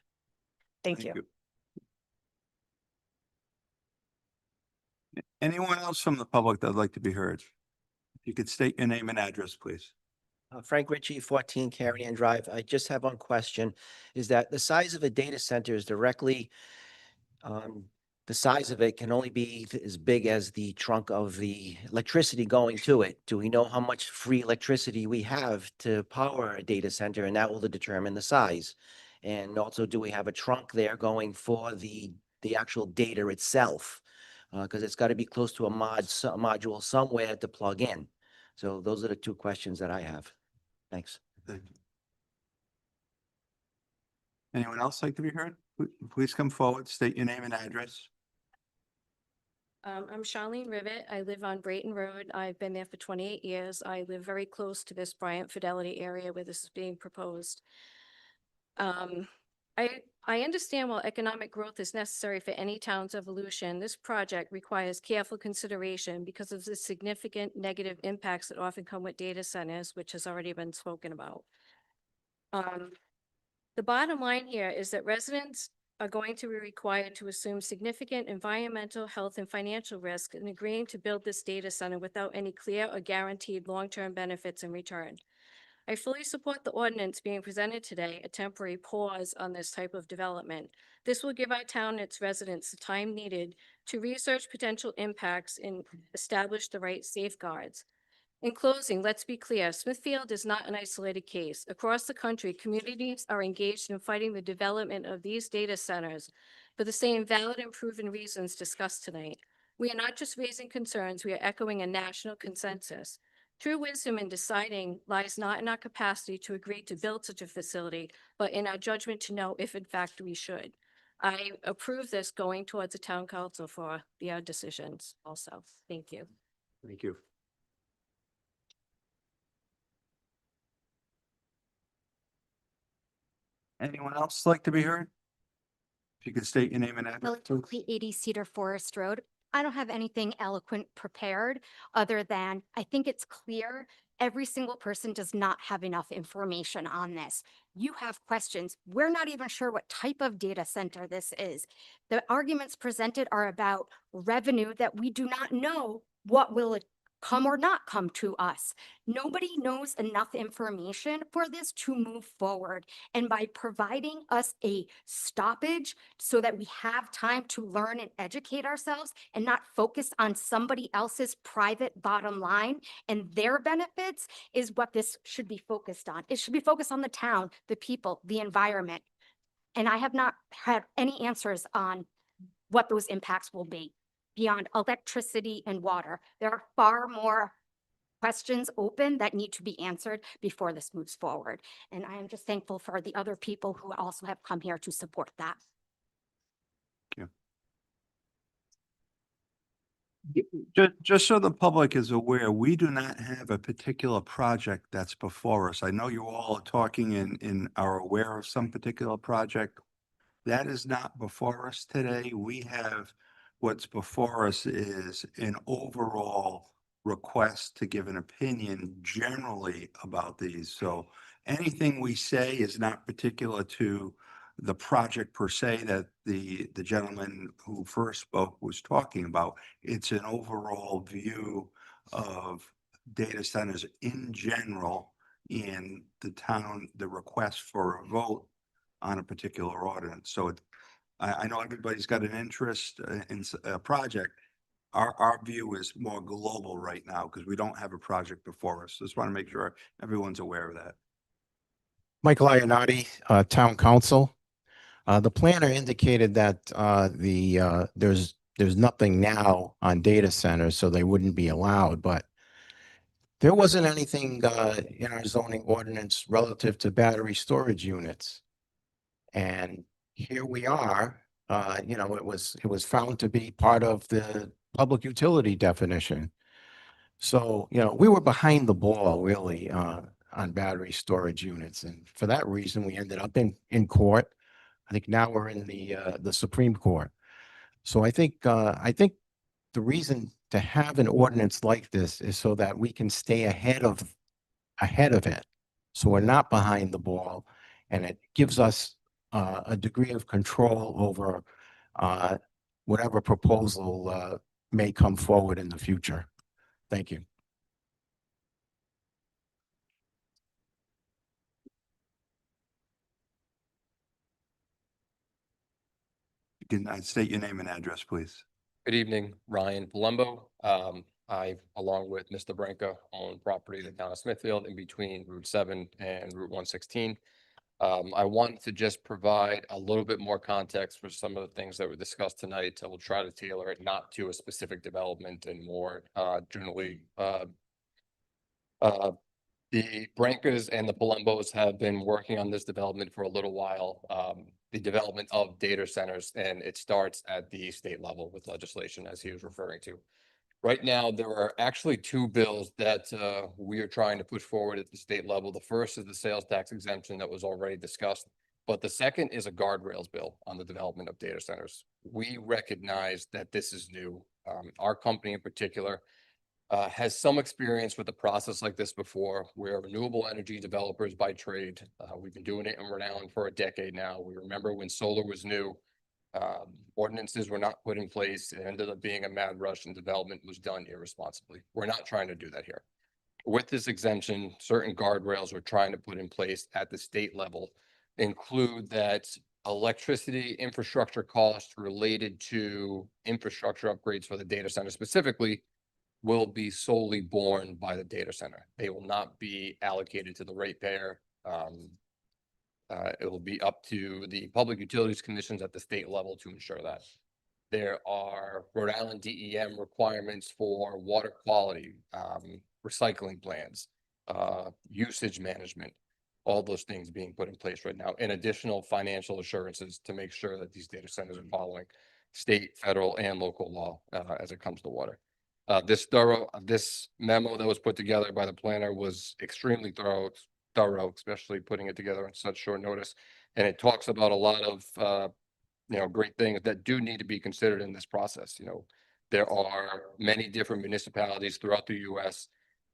S9: Thank you.
S1: Anyone else from the public that'd like to be heard? If you could state your name and address, please.
S10: Frank Ritchie, 14 Carrion Drive. I just have one question. Is that the size of a data center is directly, the size of it can only be as big as the trunk of the electricity going to it. Do we know how much free electricity we have to power a data center, and that will determine the size? And also, do we have a trunk there going for the actual data itself? Because it's got to be close to a module somewhere to plug in. So those are the two questions that I have. Thanks.
S1: Thank you. Anyone else like to be heard? Please come forward, state your name and address.
S11: I'm Charlene Rivet. I live on Brayton Road. I've been there for 28 years. I live very close to this Bryant Fidelity area where this is being proposed. I understand while economic growth is necessary for any town's evolution, this project requires careful consideration because of the significant negative impacts that often come with data centers, which has already been spoken about. The bottom line here is that residents are going to be required to assume significant environmental, health, and financial risk in agreeing to build this data center without any clear or guaranteed long-term benefits in return. I fully support the ordinance being presented today, a temporary pause on this type of development. This will give our town and its residents the time needed to research potential impacts and establish the right safeguards. In closing, let's be clear, Smithfield is not an isolated case. Across the country, communities are engaged in fighting the development of these data centers for the same valid and proven reasons discussed tonight. We are not just raising concerns, we are echoing a national consensus. True wisdom in deciding lies not in our capacity to agree to build such a facility, but in our judgment to know if in fact we should. I approve this going towards the town council for their decisions also. Thank you.
S1: Thank you. Anyone else like to be heard? If you could state your name and address.
S12: Melody Oakley, 80 Cedar Forest Road. I don't have anything eloquent prepared other than I think it's clear every single person does not have enough information on this. You have questions. We're not even sure what type of data center this is. The arguments presented are about revenue that we do not know what will it come or not come to us. Nobody knows enough information for this to move forward. And by providing us a stoppage so that we have time to learn and educate ourselves and not focus on somebody else's private bottom line and their benefits is what this should be focused on. It should be focused on the town, the people, the environment. And I have not had any answers on what those impacts will be beyond electricity and water. There are far more questions open that need to be answered before this moves forward. And I am just thankful for the other people who also have come here to support that.
S1: Thank you. Just so the public is aware, we do not have a particular project that's before us. I know you all are talking and are aware of some particular project. That is not before us today. We have, what's before us is an overall request to give an opinion generally about these. So anything we say is not particular to the project per se that the gentleman who first spoke was talking about. It's an overall view of data centers in general and the town, the request for a vote on a particular ordinance. So I know everybody's got an interest in a project. Our view is more global right now because we don't have a project before us. Just want to make sure everyone's aware of that.
S13: Michael Ionati, Town Council. The planner indicated that there's nothing now on data centers, so they wouldn't be allowed, but there wasn't anything in our zoning ordinance relative to battery storage units. And here we are, it was found to be part of the public utility definition. So, we were behind the ball really on battery storage units. And for that reason, we ended up in court. I think now we're in the Supreme Court. So I think the reason to have an ordinance like this is so that we can stay ahead of it. So we're not behind the ball, and it gives us a degree of control over whatever proposal may come forward in the future. Thank you.
S1: You can state your name and address, please.
S14: Good evening, Ryan Palumbo. I, along with Mr. Branca, own property in the town of Smithfield in between Route 7 and Route 116. I wanted to just provide a little bit more context for some of the things that were discussed tonight. So we'll try to tailor it not to a specific development and more generally. The Brancas and the Palumbos have been working on this development for a little while. The development of data centers, and it starts at the state level with legislation, as he was referring to. Right now, there are actually two bills that we are trying to push forward at the state level. The first is the sales tax exemption that was already discussed, but the second is a guardrails bill on the development of data centers. We recognize that this is new. Our company in particular has some experience with a process like this before. We're renewable energy developers by trade. We've been doing it in Rhode Island for a decade now. We remember when solar was new. Ordinances were not put in place. It ended up being a mad rush and development was done irresponsibly. We're not trying to do that here. With this exemption, certain guardrails we're trying to put in place at the state level include that electricity infrastructure costs related to infrastructure upgrades for the data center specifically will be solely borne by the data center. They will not be allocated to the ratepayer. It will be up to the Public Utilities Commissions at the state level to ensure that. There are Rhode Island DEM requirements for water quality, recycling plans, usage management, all those things being put in place right now, and additional financial assurances to make sure that these data centers are following state, federal, and local law as it comes to water. This memo that was put together by the planner was extremely thorough, especially putting it together on such short notice. And it talks about a lot of, great things that do need to be considered in this process. There are many different municipalities throughout the US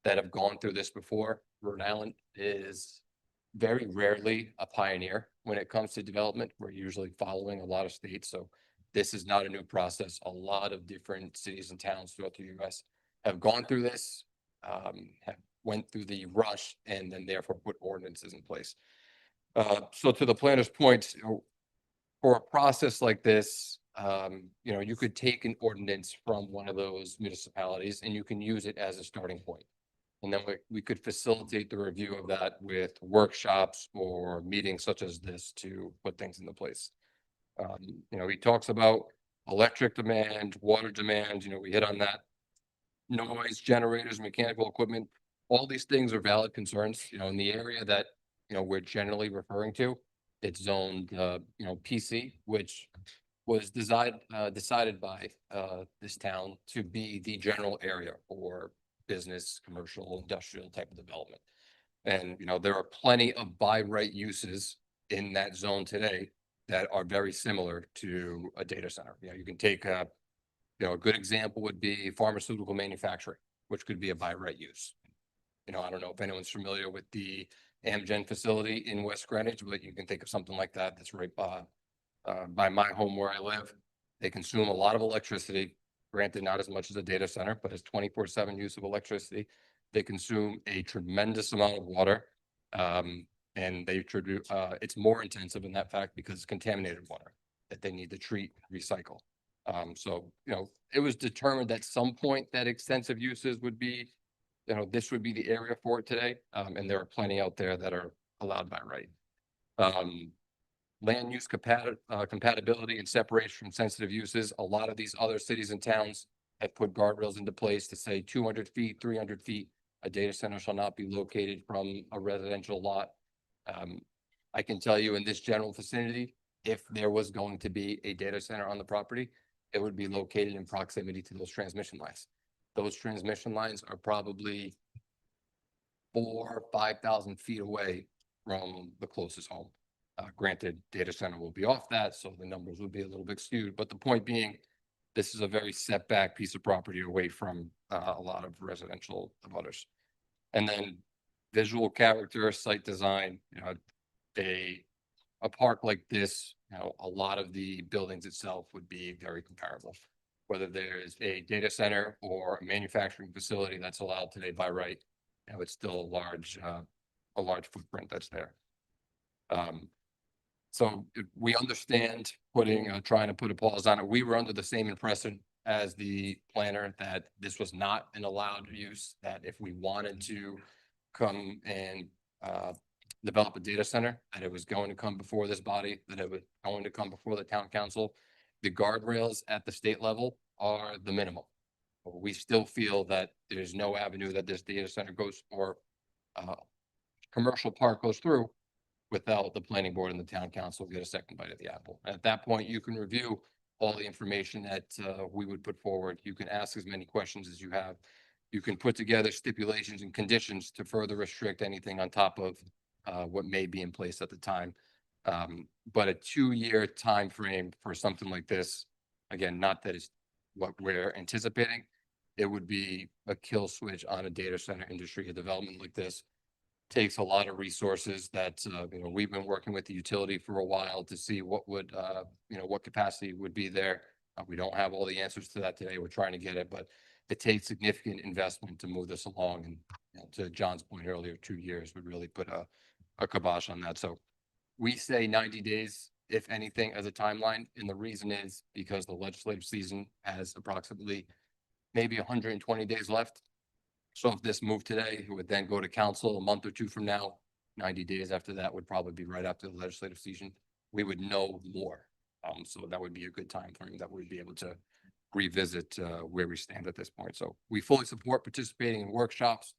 S14: that have gone through this before. Rhode Island is very rarely a pioneer when it comes to development. We're usually following a lot of states. So this is not a new process. A lot of different cities and towns throughout the US have gone through this, have went through the rush and then therefore put ordinances in place. So to the planner's point, for a process like this, you could take an ordinance from one of those municipalities and you can use it as a starting point. And then we could facilitate the review of that with workshops or meetings such as this to put things into place. He talks about electric demand, water demand, we hit on that. Noise generators, mechanical equipment, all these things are valid concerns, in the area that, we're generally referring to. It's zoned, PC, which was decided by this town to be the general area for business, commercial, industrial type of development. And, you know, there are plenty of by right uses in that zone today that are very similar to a data center. You know, you can take a, you know, a good example would be pharmaceutical manufacturing, which could be a by right use. You know, I don't know if anyone's familiar with the Amgen facility in West Greenwich, but you can think of something like that that's right by my home where I live. They consume a lot of electricity, granted not as much as a data center, but it's 24/7 use of electricity. They consume a tremendous amount of water. And it's more intensive in that fact because it's contaminated water that they need to treat, recycle. So, you know, it was determined at some point that extensive uses would be, you know, this would be the area for it today. And there are plenty out there that are allowed by right. Land use compatibility and separation from sensitive uses. A lot of these other cities and towns have put guardrails into place to say 200 feet, 300 feet, a data center shall not be located from a residential lot. I can tell you in this general vicinity, if there was going to be a data center on the property, it would be located in proximity to those transmission lines. Those transmission lines are probably 4,000 or 5,000 feet away from the closest home. Granted, data center will be off that, so the numbers would be a little bit skewed. But the point being, this is a very setback piece of property away from a lot of residential others. And then visual character, site design, you know, a park like this, you know, a lot of the buildings itself would be very comparable. Whether there's a data center or a manufacturing facility that's allowed today by right, you know, it's still a large footprint that's there. So we understand trying to put a pause on it. We were under the same impression as the planner that this was not an allowed use, that if we wanted to come and develop a data center, that it was going to come before this body, that it was going to come before the town council. The guardrails at the state level are the minimum. We still feel that there's no avenue that this data center goes or commercial park goes through without the planning board and the town council get a second bite of the apple. At that point, you can review all the information that we would put forward. You can ask as many questions as you have. You can put together stipulations and conditions to further restrict anything on top of what may be in place at the time. But a 2-year time frame for something like this, again, not that it's what we're anticipating, it would be a kill switch on a data center industry. A development like this takes a lot of resources that, you know, we've been working with the utility for a while to see what would, you know, what capacity would be there. We don't have all the answers to that today. We're trying to get it, but it takes significant investment to move this along. And you know, to John's point earlier, 2 years would really put a kibosh on that. So we say 90 days, if anything, as a timeline. And the reason is because the legislative season has approximately maybe 120 days left. So if this moved today, it would then go to council a month or two from now. 90 days after that would probably be right after the legislative season. We would know more. So that would be a good time frame that we'd be able to revisit where we stand at this point. So we fully support participating in workshops,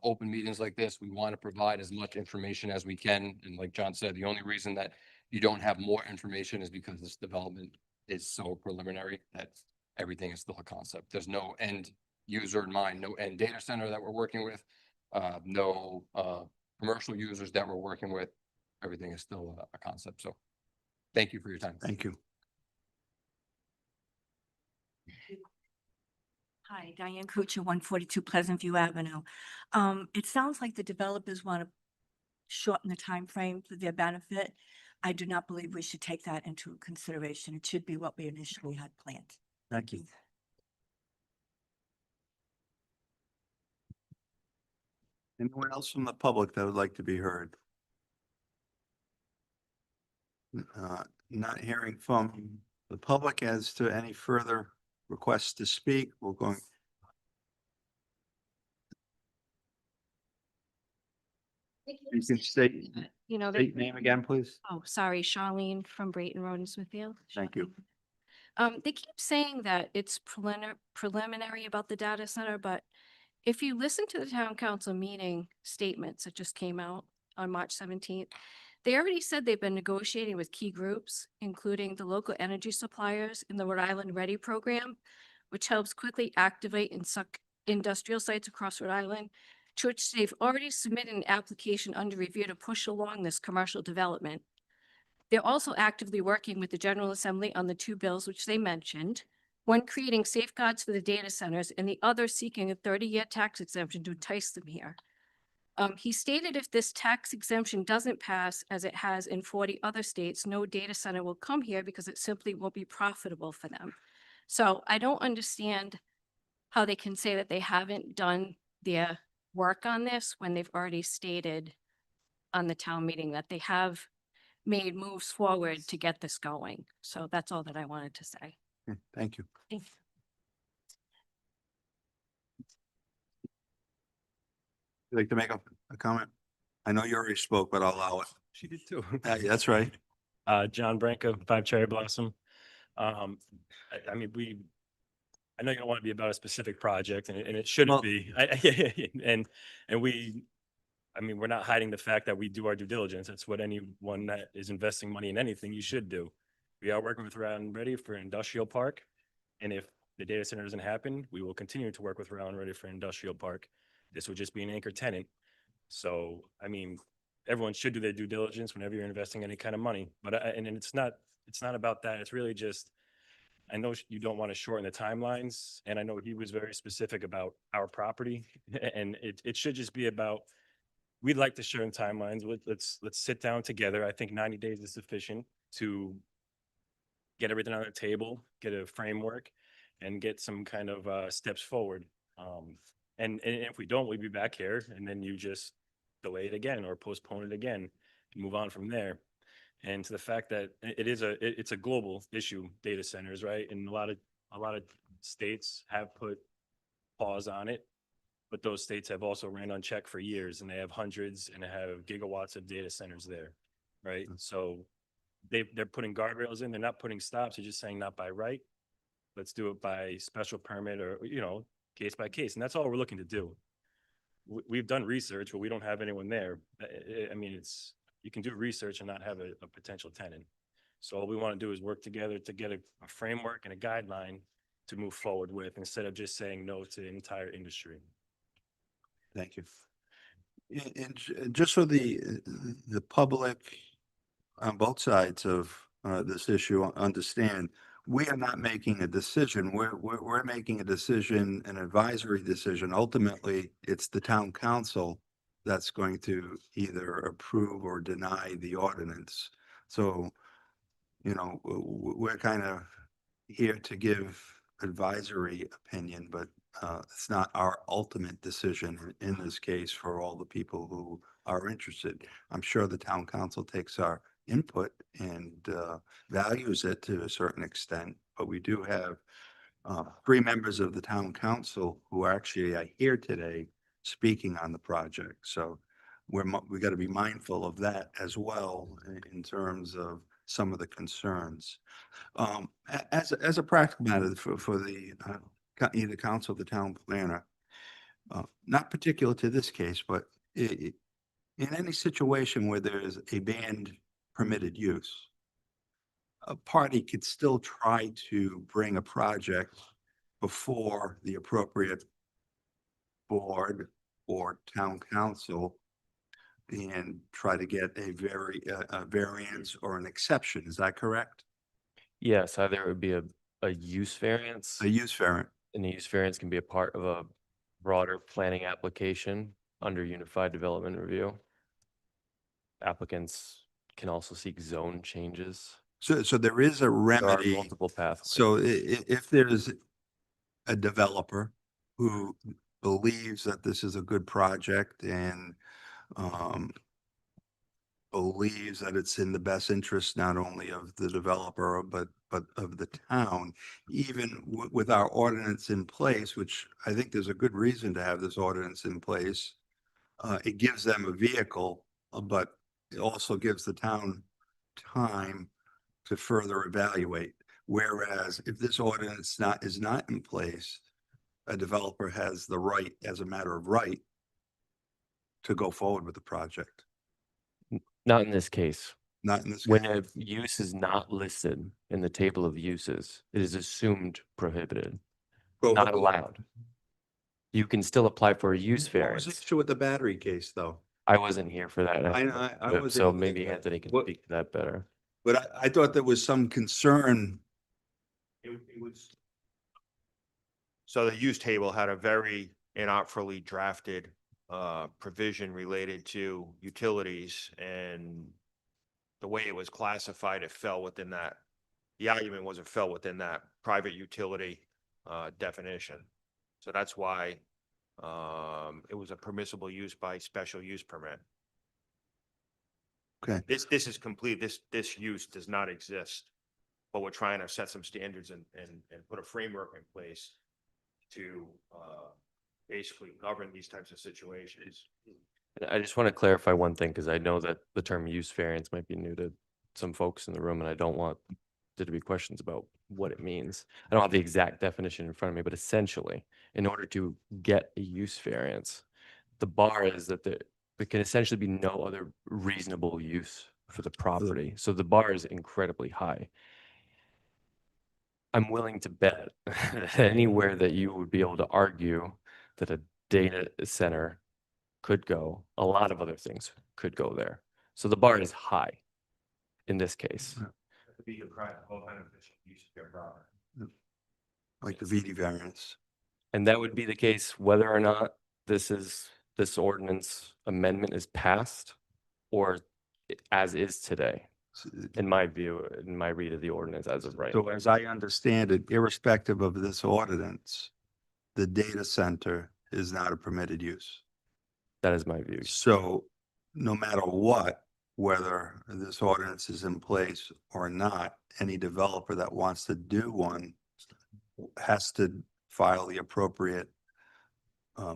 S14: open meetings like this. We want to provide as much information as we can. And like John said, the only reason that you don't have more information is because this development is so preliminary that everything is still a concept. There's no end user in mind, no end data center that we're working with, no commercial users that we're working with. Everything is still a concept. So thank you for your time.
S1: Thank you.
S15: Hi, Diane Kuchar, 142 Pleasant View Avenue. It sounds like the developers want to shorten the time frame for their benefit. I do not believe we should take that into consideration. It should be what we initially had planned.
S1: Thank you. Anyone else from the public that would like to be heard? Not hearing from the public as to any further requests to speak. We're going. You can state,
S11: You know,
S1: state name again, please.
S11: oh, sorry, Charlene from Brayton Road in Smithfield.
S1: Thank you.
S11: They keep saying that it's preliminary about the data center, but if you listen to the town council meeting statements that just came out on March 17th, They already said they've been negotiating with key groups, including the local energy suppliers in the Rhode Island Ready program, which helps quickly activate and suck industrial sites across Rhode Island, to which they've already submitted an application under review to push along this commercial development. They're also actively working with the General Assembly on the two bills which they mentioned, one creating safeguards for the data centers and the other seeking a 30-year tax exemption to entice them here. He stated if this tax exemption doesn't pass, as it has in 40 other states, no data center will come here because it simply won't be profitable for them. So I don't understand how they can say that they haven't done their work on this when they've already stated on the town meeting that they have made moves forward to get this going. So that's all that I wanted to say.
S1: Thank you.
S11: Thank you.
S1: You'd like to make a comment? I know you already spoke, but I'll allow it.
S7: She did too.
S1: That's right.
S7: John Branco, 5 Cherry Blossom. I mean, I know you don't want to be about a specific project, and it shouldn't
S1: Well-
S7: be. And I mean, we're not hiding the fact that we do our due diligence. That's what anyone that is investing money in anything you should do. We are working with Rhode Island Ready for an industrial park, and if the data center doesn't happen, we will continue to work with Rhode Island Ready for an industrial park. This would just be an anchor tenant. So, I mean, everyone should do their due diligence whenever you're investing any kind of money. But and it's not about that. It's really just, I know you don't want to shorten the timelines, and I know he was very specific about our property, and it should just be about, we'd like to shorten timelines. Let's sit down together. I think 90 days is sufficient to get everything on the table, get a framework, and get some kind of steps forward. And if we don't, we'll be back here, and then you just delay it again or postpone it again and move on from there. And to the fact that it's a global issue, data centers, right? And a lot of states have put pause on it, but those states have also ran unchecked for years, and they have hundreds and have gigawatts of data centers there, right? So they're putting guardrails in. They're not putting stops. They're just saying not by right. Let's do it by special permit or, case by case. And that's all we're looking to do. We've done research, but we don't have anyone there. I mean, you can do research and not have a potential tenant. So all we want to do is work together to get a framework and a guideline to move forward with, instead of just saying no to the entire industry.
S1: Thank you. And just so the public on both sides of this issue understand, we are not making a decision. We're making a decision, an advisory decision. Ultimately, it's the town council that's going to either approve or deny the ordinance. So, we're kind of here to give advisory opinion, but it's not our ultimate decision in this case for all the people who are interested. I'm sure the town council takes our input and values it to a certain extent, but we do have 3 members of the town council who actually are here today speaking on the project. So we got to be mindful of that as well in terms of some of the concerns. As a practical matter for the either council or the town planner, not particular to this case, but in any situation where there is a banned permitted use, a party could still try to bring a project before the appropriate board or town council and try to get a variance or an exception. Is that correct?
S3: Yes, either it would be a use variance,
S1: A use variant.
S3: and the use variance can be a part of a broader planning application under Unified Development Review. Applicants can also seek zone changes.
S1: So there is a
S3: There are
S1: remedy.
S3: multiple pathways.
S1: So if there's a developer who believes that this is a good project and believes that it's in the best interest not only of the developer but of the town, even with our ordinance in place, which I think there's a good reason to have this ordinance in place. It gives them a vehicle, but it also gives the town time to further evaluate. Whereas if this ordinance is not in place, a developer has the right, as a matter of right, to go forward with the project.
S3: Not in this case.
S1: Not in this.
S3: When a use is not listed in the table of uses, it is assumed prohibited, not allowed. You can still apply for a use
S1: What was the
S3: variance.
S1: issue with the battery case, though?
S3: I wasn't here for that.
S1: I
S3: aspect,
S1: wasn't
S3: so
S1: either,
S3: maybe
S1: but
S3: Anthony can
S1: what-
S3: speak to that better.
S1: But I thought there was some concern.
S5: It was. So the use table had a very inartfully drafted provision related to utilities, and the way it was classified, it fell within that. The argument was it fell within that private utility definition. So that's why it was a permissible use by special use permit.
S1: Okay.
S5: This is complete. This use does not exist. But we're trying to set some standards and put a framework in place to basically govern these types of situations.
S3: And I just want to clarify one thing, because I know that the term use variance might be new to some folks in the room, and I don't want there to be questions about what it means. I don't have the exact definition in front of me, but essentially, in order to get a use variance, the bar is that there can essentially be no other reasonable use for the property. So the bar is incredibly high. I'm willing to bet that anywhere that you would be able to argue that a data center could go, a lot of other things could go there. So the bar is high in this case.
S5: To be a practical beneficial use of your property.
S1: Like the VD variance.
S3: And that would be the case whether or not this ordinance amendment is passed or as is today, in my view, in my read of the ordinance as of right.
S1: So as I understand it, irrespective of this ordinance, the data center is not a permitted use.
S3: That is my view.
S1: So no matter what, whether this ordinance is in place or not, any developer that wants to do one has to file the appropriate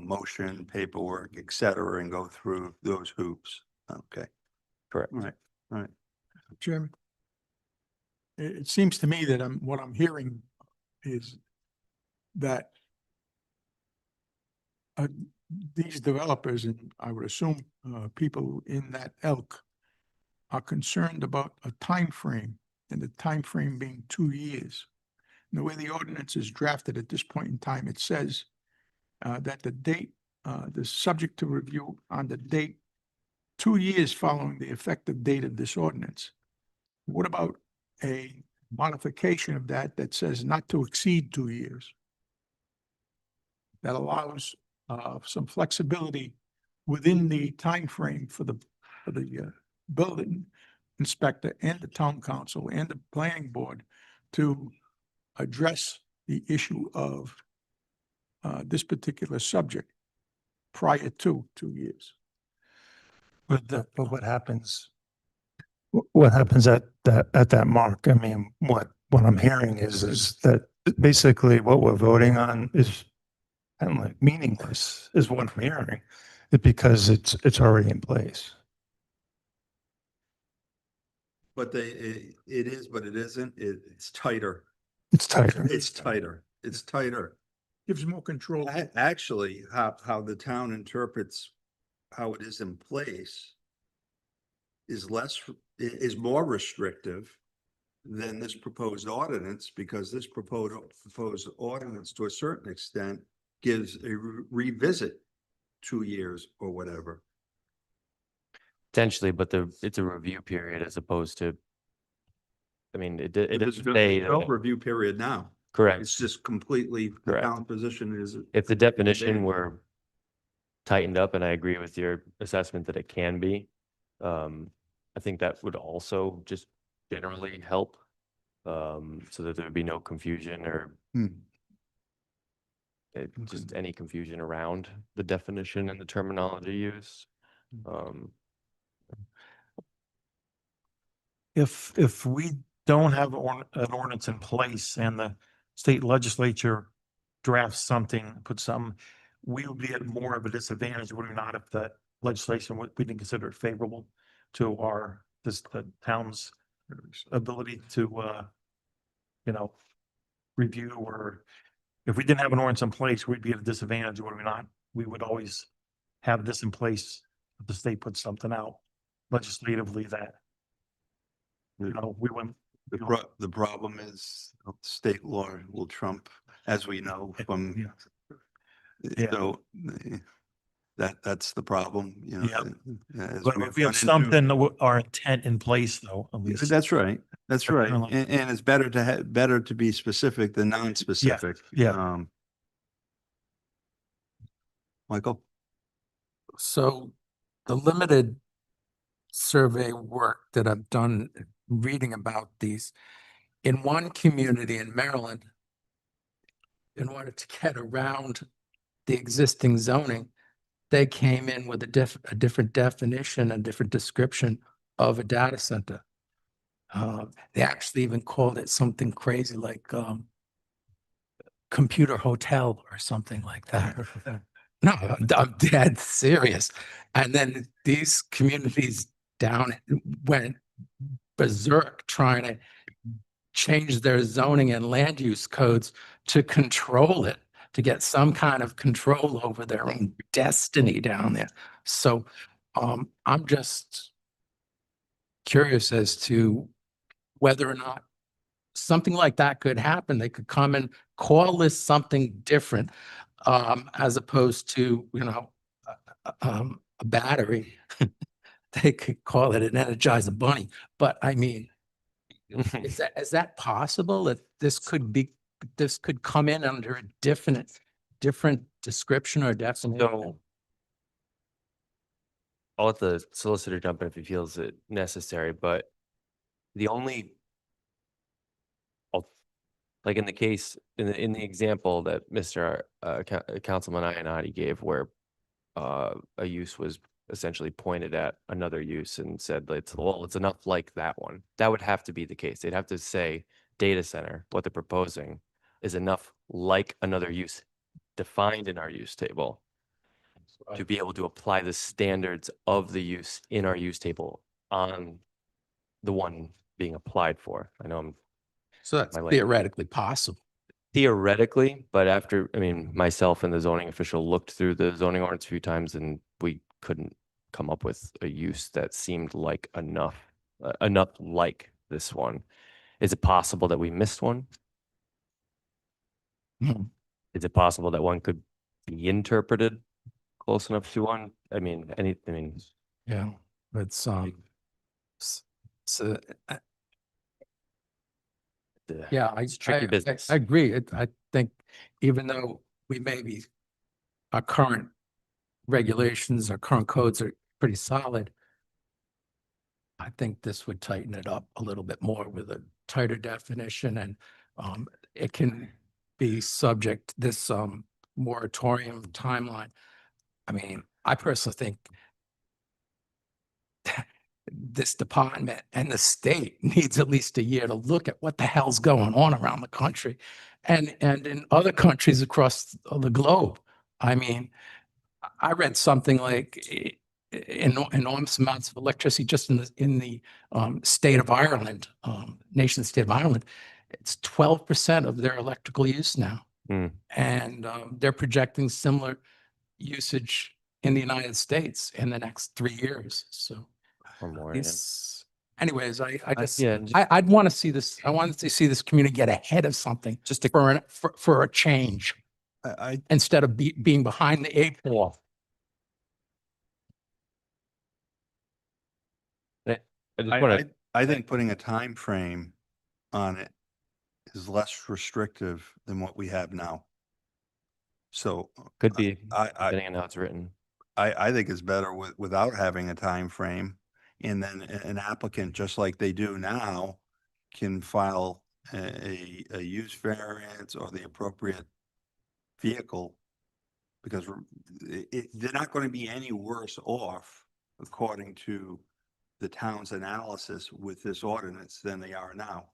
S1: motion, paperwork, et cetera, and go through those hoops. Okay.
S3: Correct.
S1: All right. All right.
S6: Chairman. It seems to me that what I'm hearing is that these developers, and I would assume people in that ilk, are concerned about a time frame, and the time frame being 2 years. And the way the ordinance is drafted at this point in time, it says that the date, the subject to review on the date 2 years following the effective date of this ordinance. What about a modification of that says not to exceed 2 years? That allows some flexibility within the time frame for the building inspector and the town council and the planning board to address the issue of this particular subject prior to 2 years.
S2: But what happens? What happens at that mark? I mean, what I'm hearing is that basically what we're voting on is kind of like meaningless, is what I'm hearing, because it's already in place.
S1: But it is, but it isn't. It's tighter.
S2: It's tighter.
S1: It's tighter. It's tighter.
S6: Gives more control.
S1: Actually, how the town interprets how it is in place is more restrictive than this proposed ordinance, because this proposed ordinance, to a certain extent, gives a revisit 2 years or whatever.
S3: Potentially, but it's a review period as opposed to, I mean, it
S1: There's
S3: doesn't say
S1: no
S3: that-
S1: review period now.
S3: correct.
S1: It's just completely, the
S3: Correct.
S1: town position is.
S3: If the definition
S1: there.
S3: were tightened up, and I agree with your assessment that it can be, I think that would also just generally help, so that there would be no confusion or just any confusion around the definition and the terminology used.
S2: If we don't have an ordinance in place and the state legislature drafts something, puts some, we would be at more of a disadvantage, would we not, if the legislation, we didn't consider it favorable to the town's ability to, review, or if we didn't have an ordinance in place, we'd be at a disadvantage, would we not? We would always have this in place if the state puts something out. legislatively that, you know, we went. you know,
S1: The problem is state law will trump, as we know from,
S2: Yeah.
S1: so that's the problem, you know. As
S2: But
S1: we've
S2: if we
S1: run
S2: have
S1: into.
S2: something, our intent in place though, at least.
S1: That's right. That's right.
S2: Definitely.
S1: And it's better to have, better to be specific than non-specific.
S2: yeah.
S1: Michael?
S4: So the limited survey work that I've done reading about these, in one community in Maryland, in order to get around the existing zoning, they came in with a different definition, a different description of a data center. They actually even called it something crazy like computer hotel or something like that. No, I'm dead serious. And then these communities down went berserk trying to change their zoning and land use codes to control it, to get some kind of control over their own destiny down there. So I'm just curious as to whether or not something like that could happen. They could come and call this something different, as opposed to, you know, a battery. They could call it an Energizer Bunny. But I mean, is that possible that this could come in under a different description or definition?
S3: So I'll let the solicitor jump in if he feels it necessary, but the only, like in the case, in the example that Mr. Councilman Ionati gave, where a use was essentially pointed at another use and said, it's enough like that one. That would have to be the case. They'd have to say data center, what they're proposing is enough like another use defined in our use table to be able to apply the standards of the use in our use table on the one being applied for. I know I'm
S4: So that's
S3: my language.
S4: theoretically possible.
S3: Theoretically, but after, I mean, myself and the zoning official looked through the zoning ordinance a few times and we couldn't come up with a use that seemed like enough like this one. Is it possible that we missed one?
S4: Hmm.
S3: Is it possible that one could be interpreted close enough to one? I mean,
S4: Yeah, it's so yeah,
S3: it's tricky business.
S4: I agree. I think even though we maybe our current regulations, our current codes are pretty solid, I think this would tighten it up a little bit more with a tighter definition, and it can be subject this moratorium timeline. I mean, I personally think this department and the state needs at least a year to look at what the hell's going on around the country and in other countries across the globe. I mean, I read something like enormous amounts of electricity just in the state of Ireland, nation state of Ireland. It's 12% of their electrical use now.
S3: Mm.
S4: And they're projecting similar usage in the United States in the next 3 years. So
S3: Or more. Yeah.
S4: anyways, I just,
S3: yeah,
S4: I'd want to see this. I wanted to see this community get ahead of something
S3: just to
S4: for a change instead of being behind the 8 ball.
S3: I just want to
S1: I think putting a time frame on it is less restrictive than what we have now. So
S3: could be
S1: I
S3: depending on how it's written.
S1: I think it's better without having a time frame, and then an applicant, just like they do now, can file a use variance or the appropriate vehicle, because they're not going to be any worse off, according to the town's analysis, with this ordinance than they are now.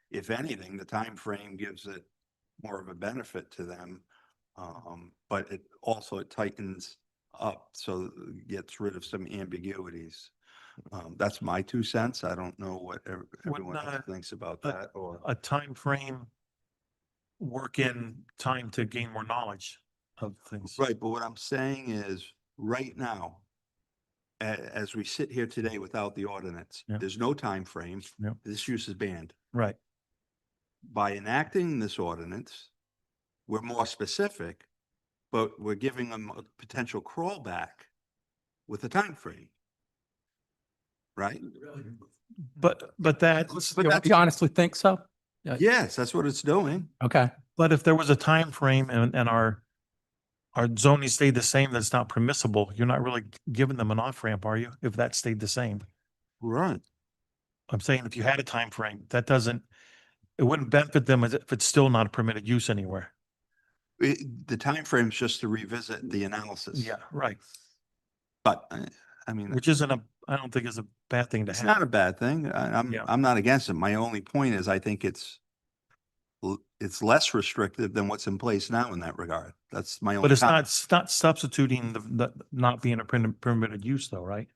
S1: If anything, the time frame gives it more of a benefit to them, but it also tightens up, so it gets rid of some ambiguities. That's my 2 cents. I don't know what everyone else thinks about that, or
S2: A time frame, work in time to gain more knowledge of things.
S1: right. But what I'm saying is, right now, as we sit here today without the ordinance,
S2: Yeah.
S1: there's no time frame.
S2: Yeah.
S1: This use is banned.
S2: Right.
S1: By enacting this ordinance, we're more specific, but we're giving them a potential crawlback with a time frame. Right?
S2: But that,
S4: You honestly think so?
S1: Yes, that's what it's doing.
S4: Okay.
S2: but if there was a time frame and our zoning stayed the same, that's not permissible, you're not really giving them an off ramp, are you? If that stayed the same.
S1: Right.
S2: I'm saying if you had a time frame, that doesn't, it wouldn't benefit them as if it's still not a permitted use anywhere.
S1: The time frame's just to revisit the analysis.
S2: Yeah, right.
S1: But I mean,
S2: Which isn't I don't think is a bad thing to
S1: it's
S2: have.
S1: not a bad thing.
S2: Yeah.
S1: I'm not against it. My only point is I think it's less restrictive than what's in place now in that regard. That's my only.
S2: But it's not substituting the not being a permitted use though, right?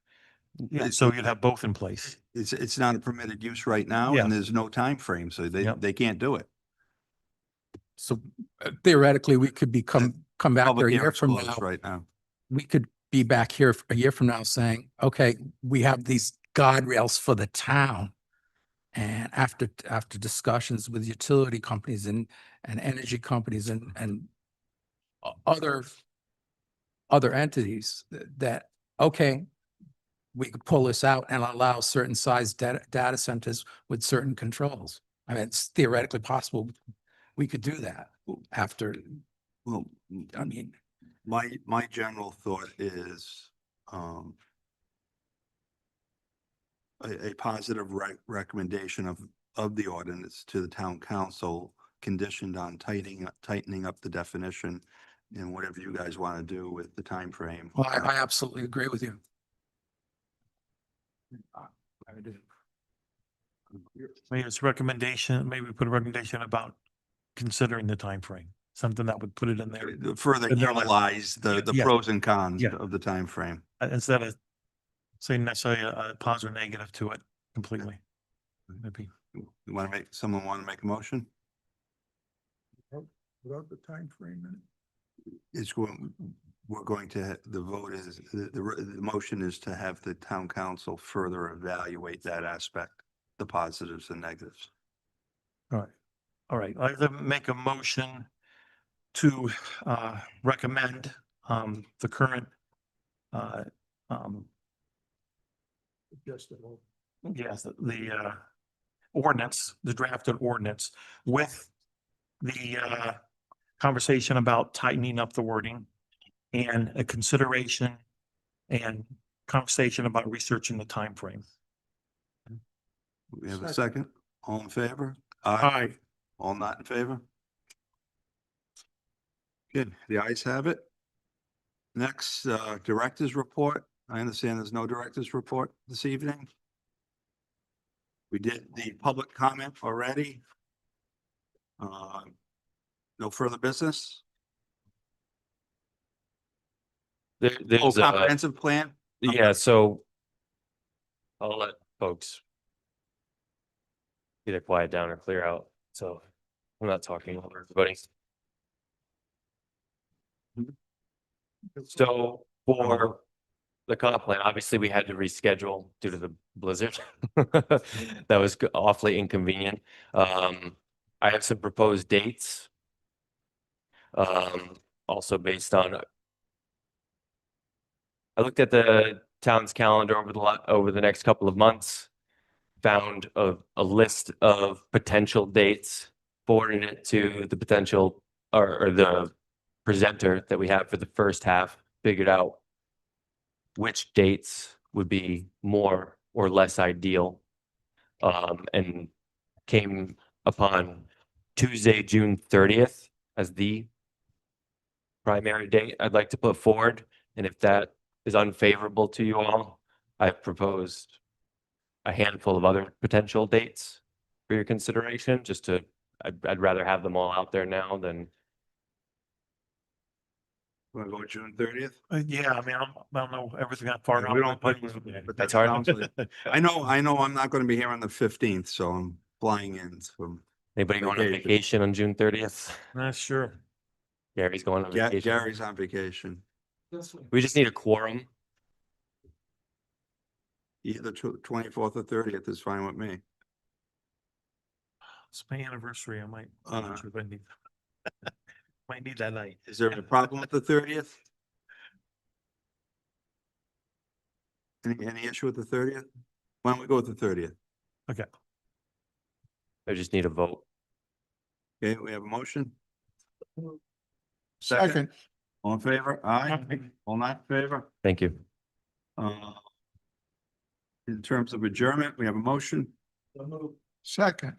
S2: Yeah, so you'd have both in place.
S1: It's not a permitted use right now
S2: Yeah.
S1: and there's no time frame, so they can't do it.
S4: So theoretically, we could come back here
S1: Public
S4: a year
S1: hearing's
S4: from
S1: closed
S4: now.
S1: right now.
S4: We could be back here a year from now saying, okay, we have these guardrails for the town. And after discussions with utility companies and energy companies and other entities that, okay, we could pull this out and allow certain size data centers with certain controls. I mean, it's theoretically possible we could do that after,
S1: Well,
S4: I mean,
S1: my general thought is, a positive recommendation of the ordinance to the town council, conditioned on tightening up the definition and whatever you guys want to do with the time frame.
S4: well, I absolutely agree with you. I do.
S2: Maybe it's recommendation, maybe we put a recommendation about considering the time frame, something that would put it in there.
S1: Further
S2: And they're like-
S1: analyze the
S2: Yeah.
S1: pros and cons
S2: Yeah.
S1: of the time frame.
S2: Instead of saying necessarily a positive or negative to it completely. Maybe.
S1: Someone want to make a motion?
S6: Without the time frame in it.
S1: We're going to, the vote is, the motion is to have the town council further evaluate that aspect, the positives and negatives.
S2: All right. I'd like to make a motion to recommend the current
S6: Just a little.
S2: yes, the ordinance, the drafted ordinance with the conversation about tightening up the wording and a consideration and conversation about researching the time frame.
S1: We have a second. All in favor?
S2: Aye.
S1: All not in favor? Good. The ayes have it. Next, director's report. I understand there's no director's report this evening. We did the public comment already. No further business.
S3: There's
S1: Comprehensive plan?
S3: yeah, so I'll let folks either quiet down or clear out. So I'm not talking over everybody. So for the comp plan, obviously we had to reschedule due to the blizzard. That was awfully inconvenient. I have some proposed dates. Also based on, I looked at the town's calendar over the next couple of months, found a list of potential dates, forwarded it to the potential or the presenter that we have for the first half, figured out which dates would be more or less ideal, and came upon Tuesday, June 30th as the primary date I'd like to put forward. And if that is unfavorable to you all, I've proposed a handful of other potential dates for your consideration, just to, I'd rather have them all out there now than.
S1: Want to go June 30th?
S2: Yeah, I mean, I don't know everything that far out.
S1: We don't,
S2: but-
S1: but
S3: That's
S1: that's
S3: hard.
S1: council. I know I'm not going to be here on the 15th, so I'm flying in from
S3: Anybody going on
S1: Vacation.
S3: vacation on June 30th?
S2: Sure.
S3: Gary's going on vacation.
S1: Gary's on vacation.
S3: We just need a quorum.
S1: Either 24th or 30th is fine with me.
S2: It's my anniversary. I might,
S1: Uh-huh.
S2: might need that night.
S1: Is there a problem with the 30th? Any issue with the 30th? Why don't we go with the 30th?
S2: Okay.
S3: I just need a vote.
S1: Okay, we have a motion?
S6: Second.
S1: All in favor? Aye. All not in favor?
S3: Thank you.
S1: Uh, In terms of adjournment, we have a motion?
S6: Second.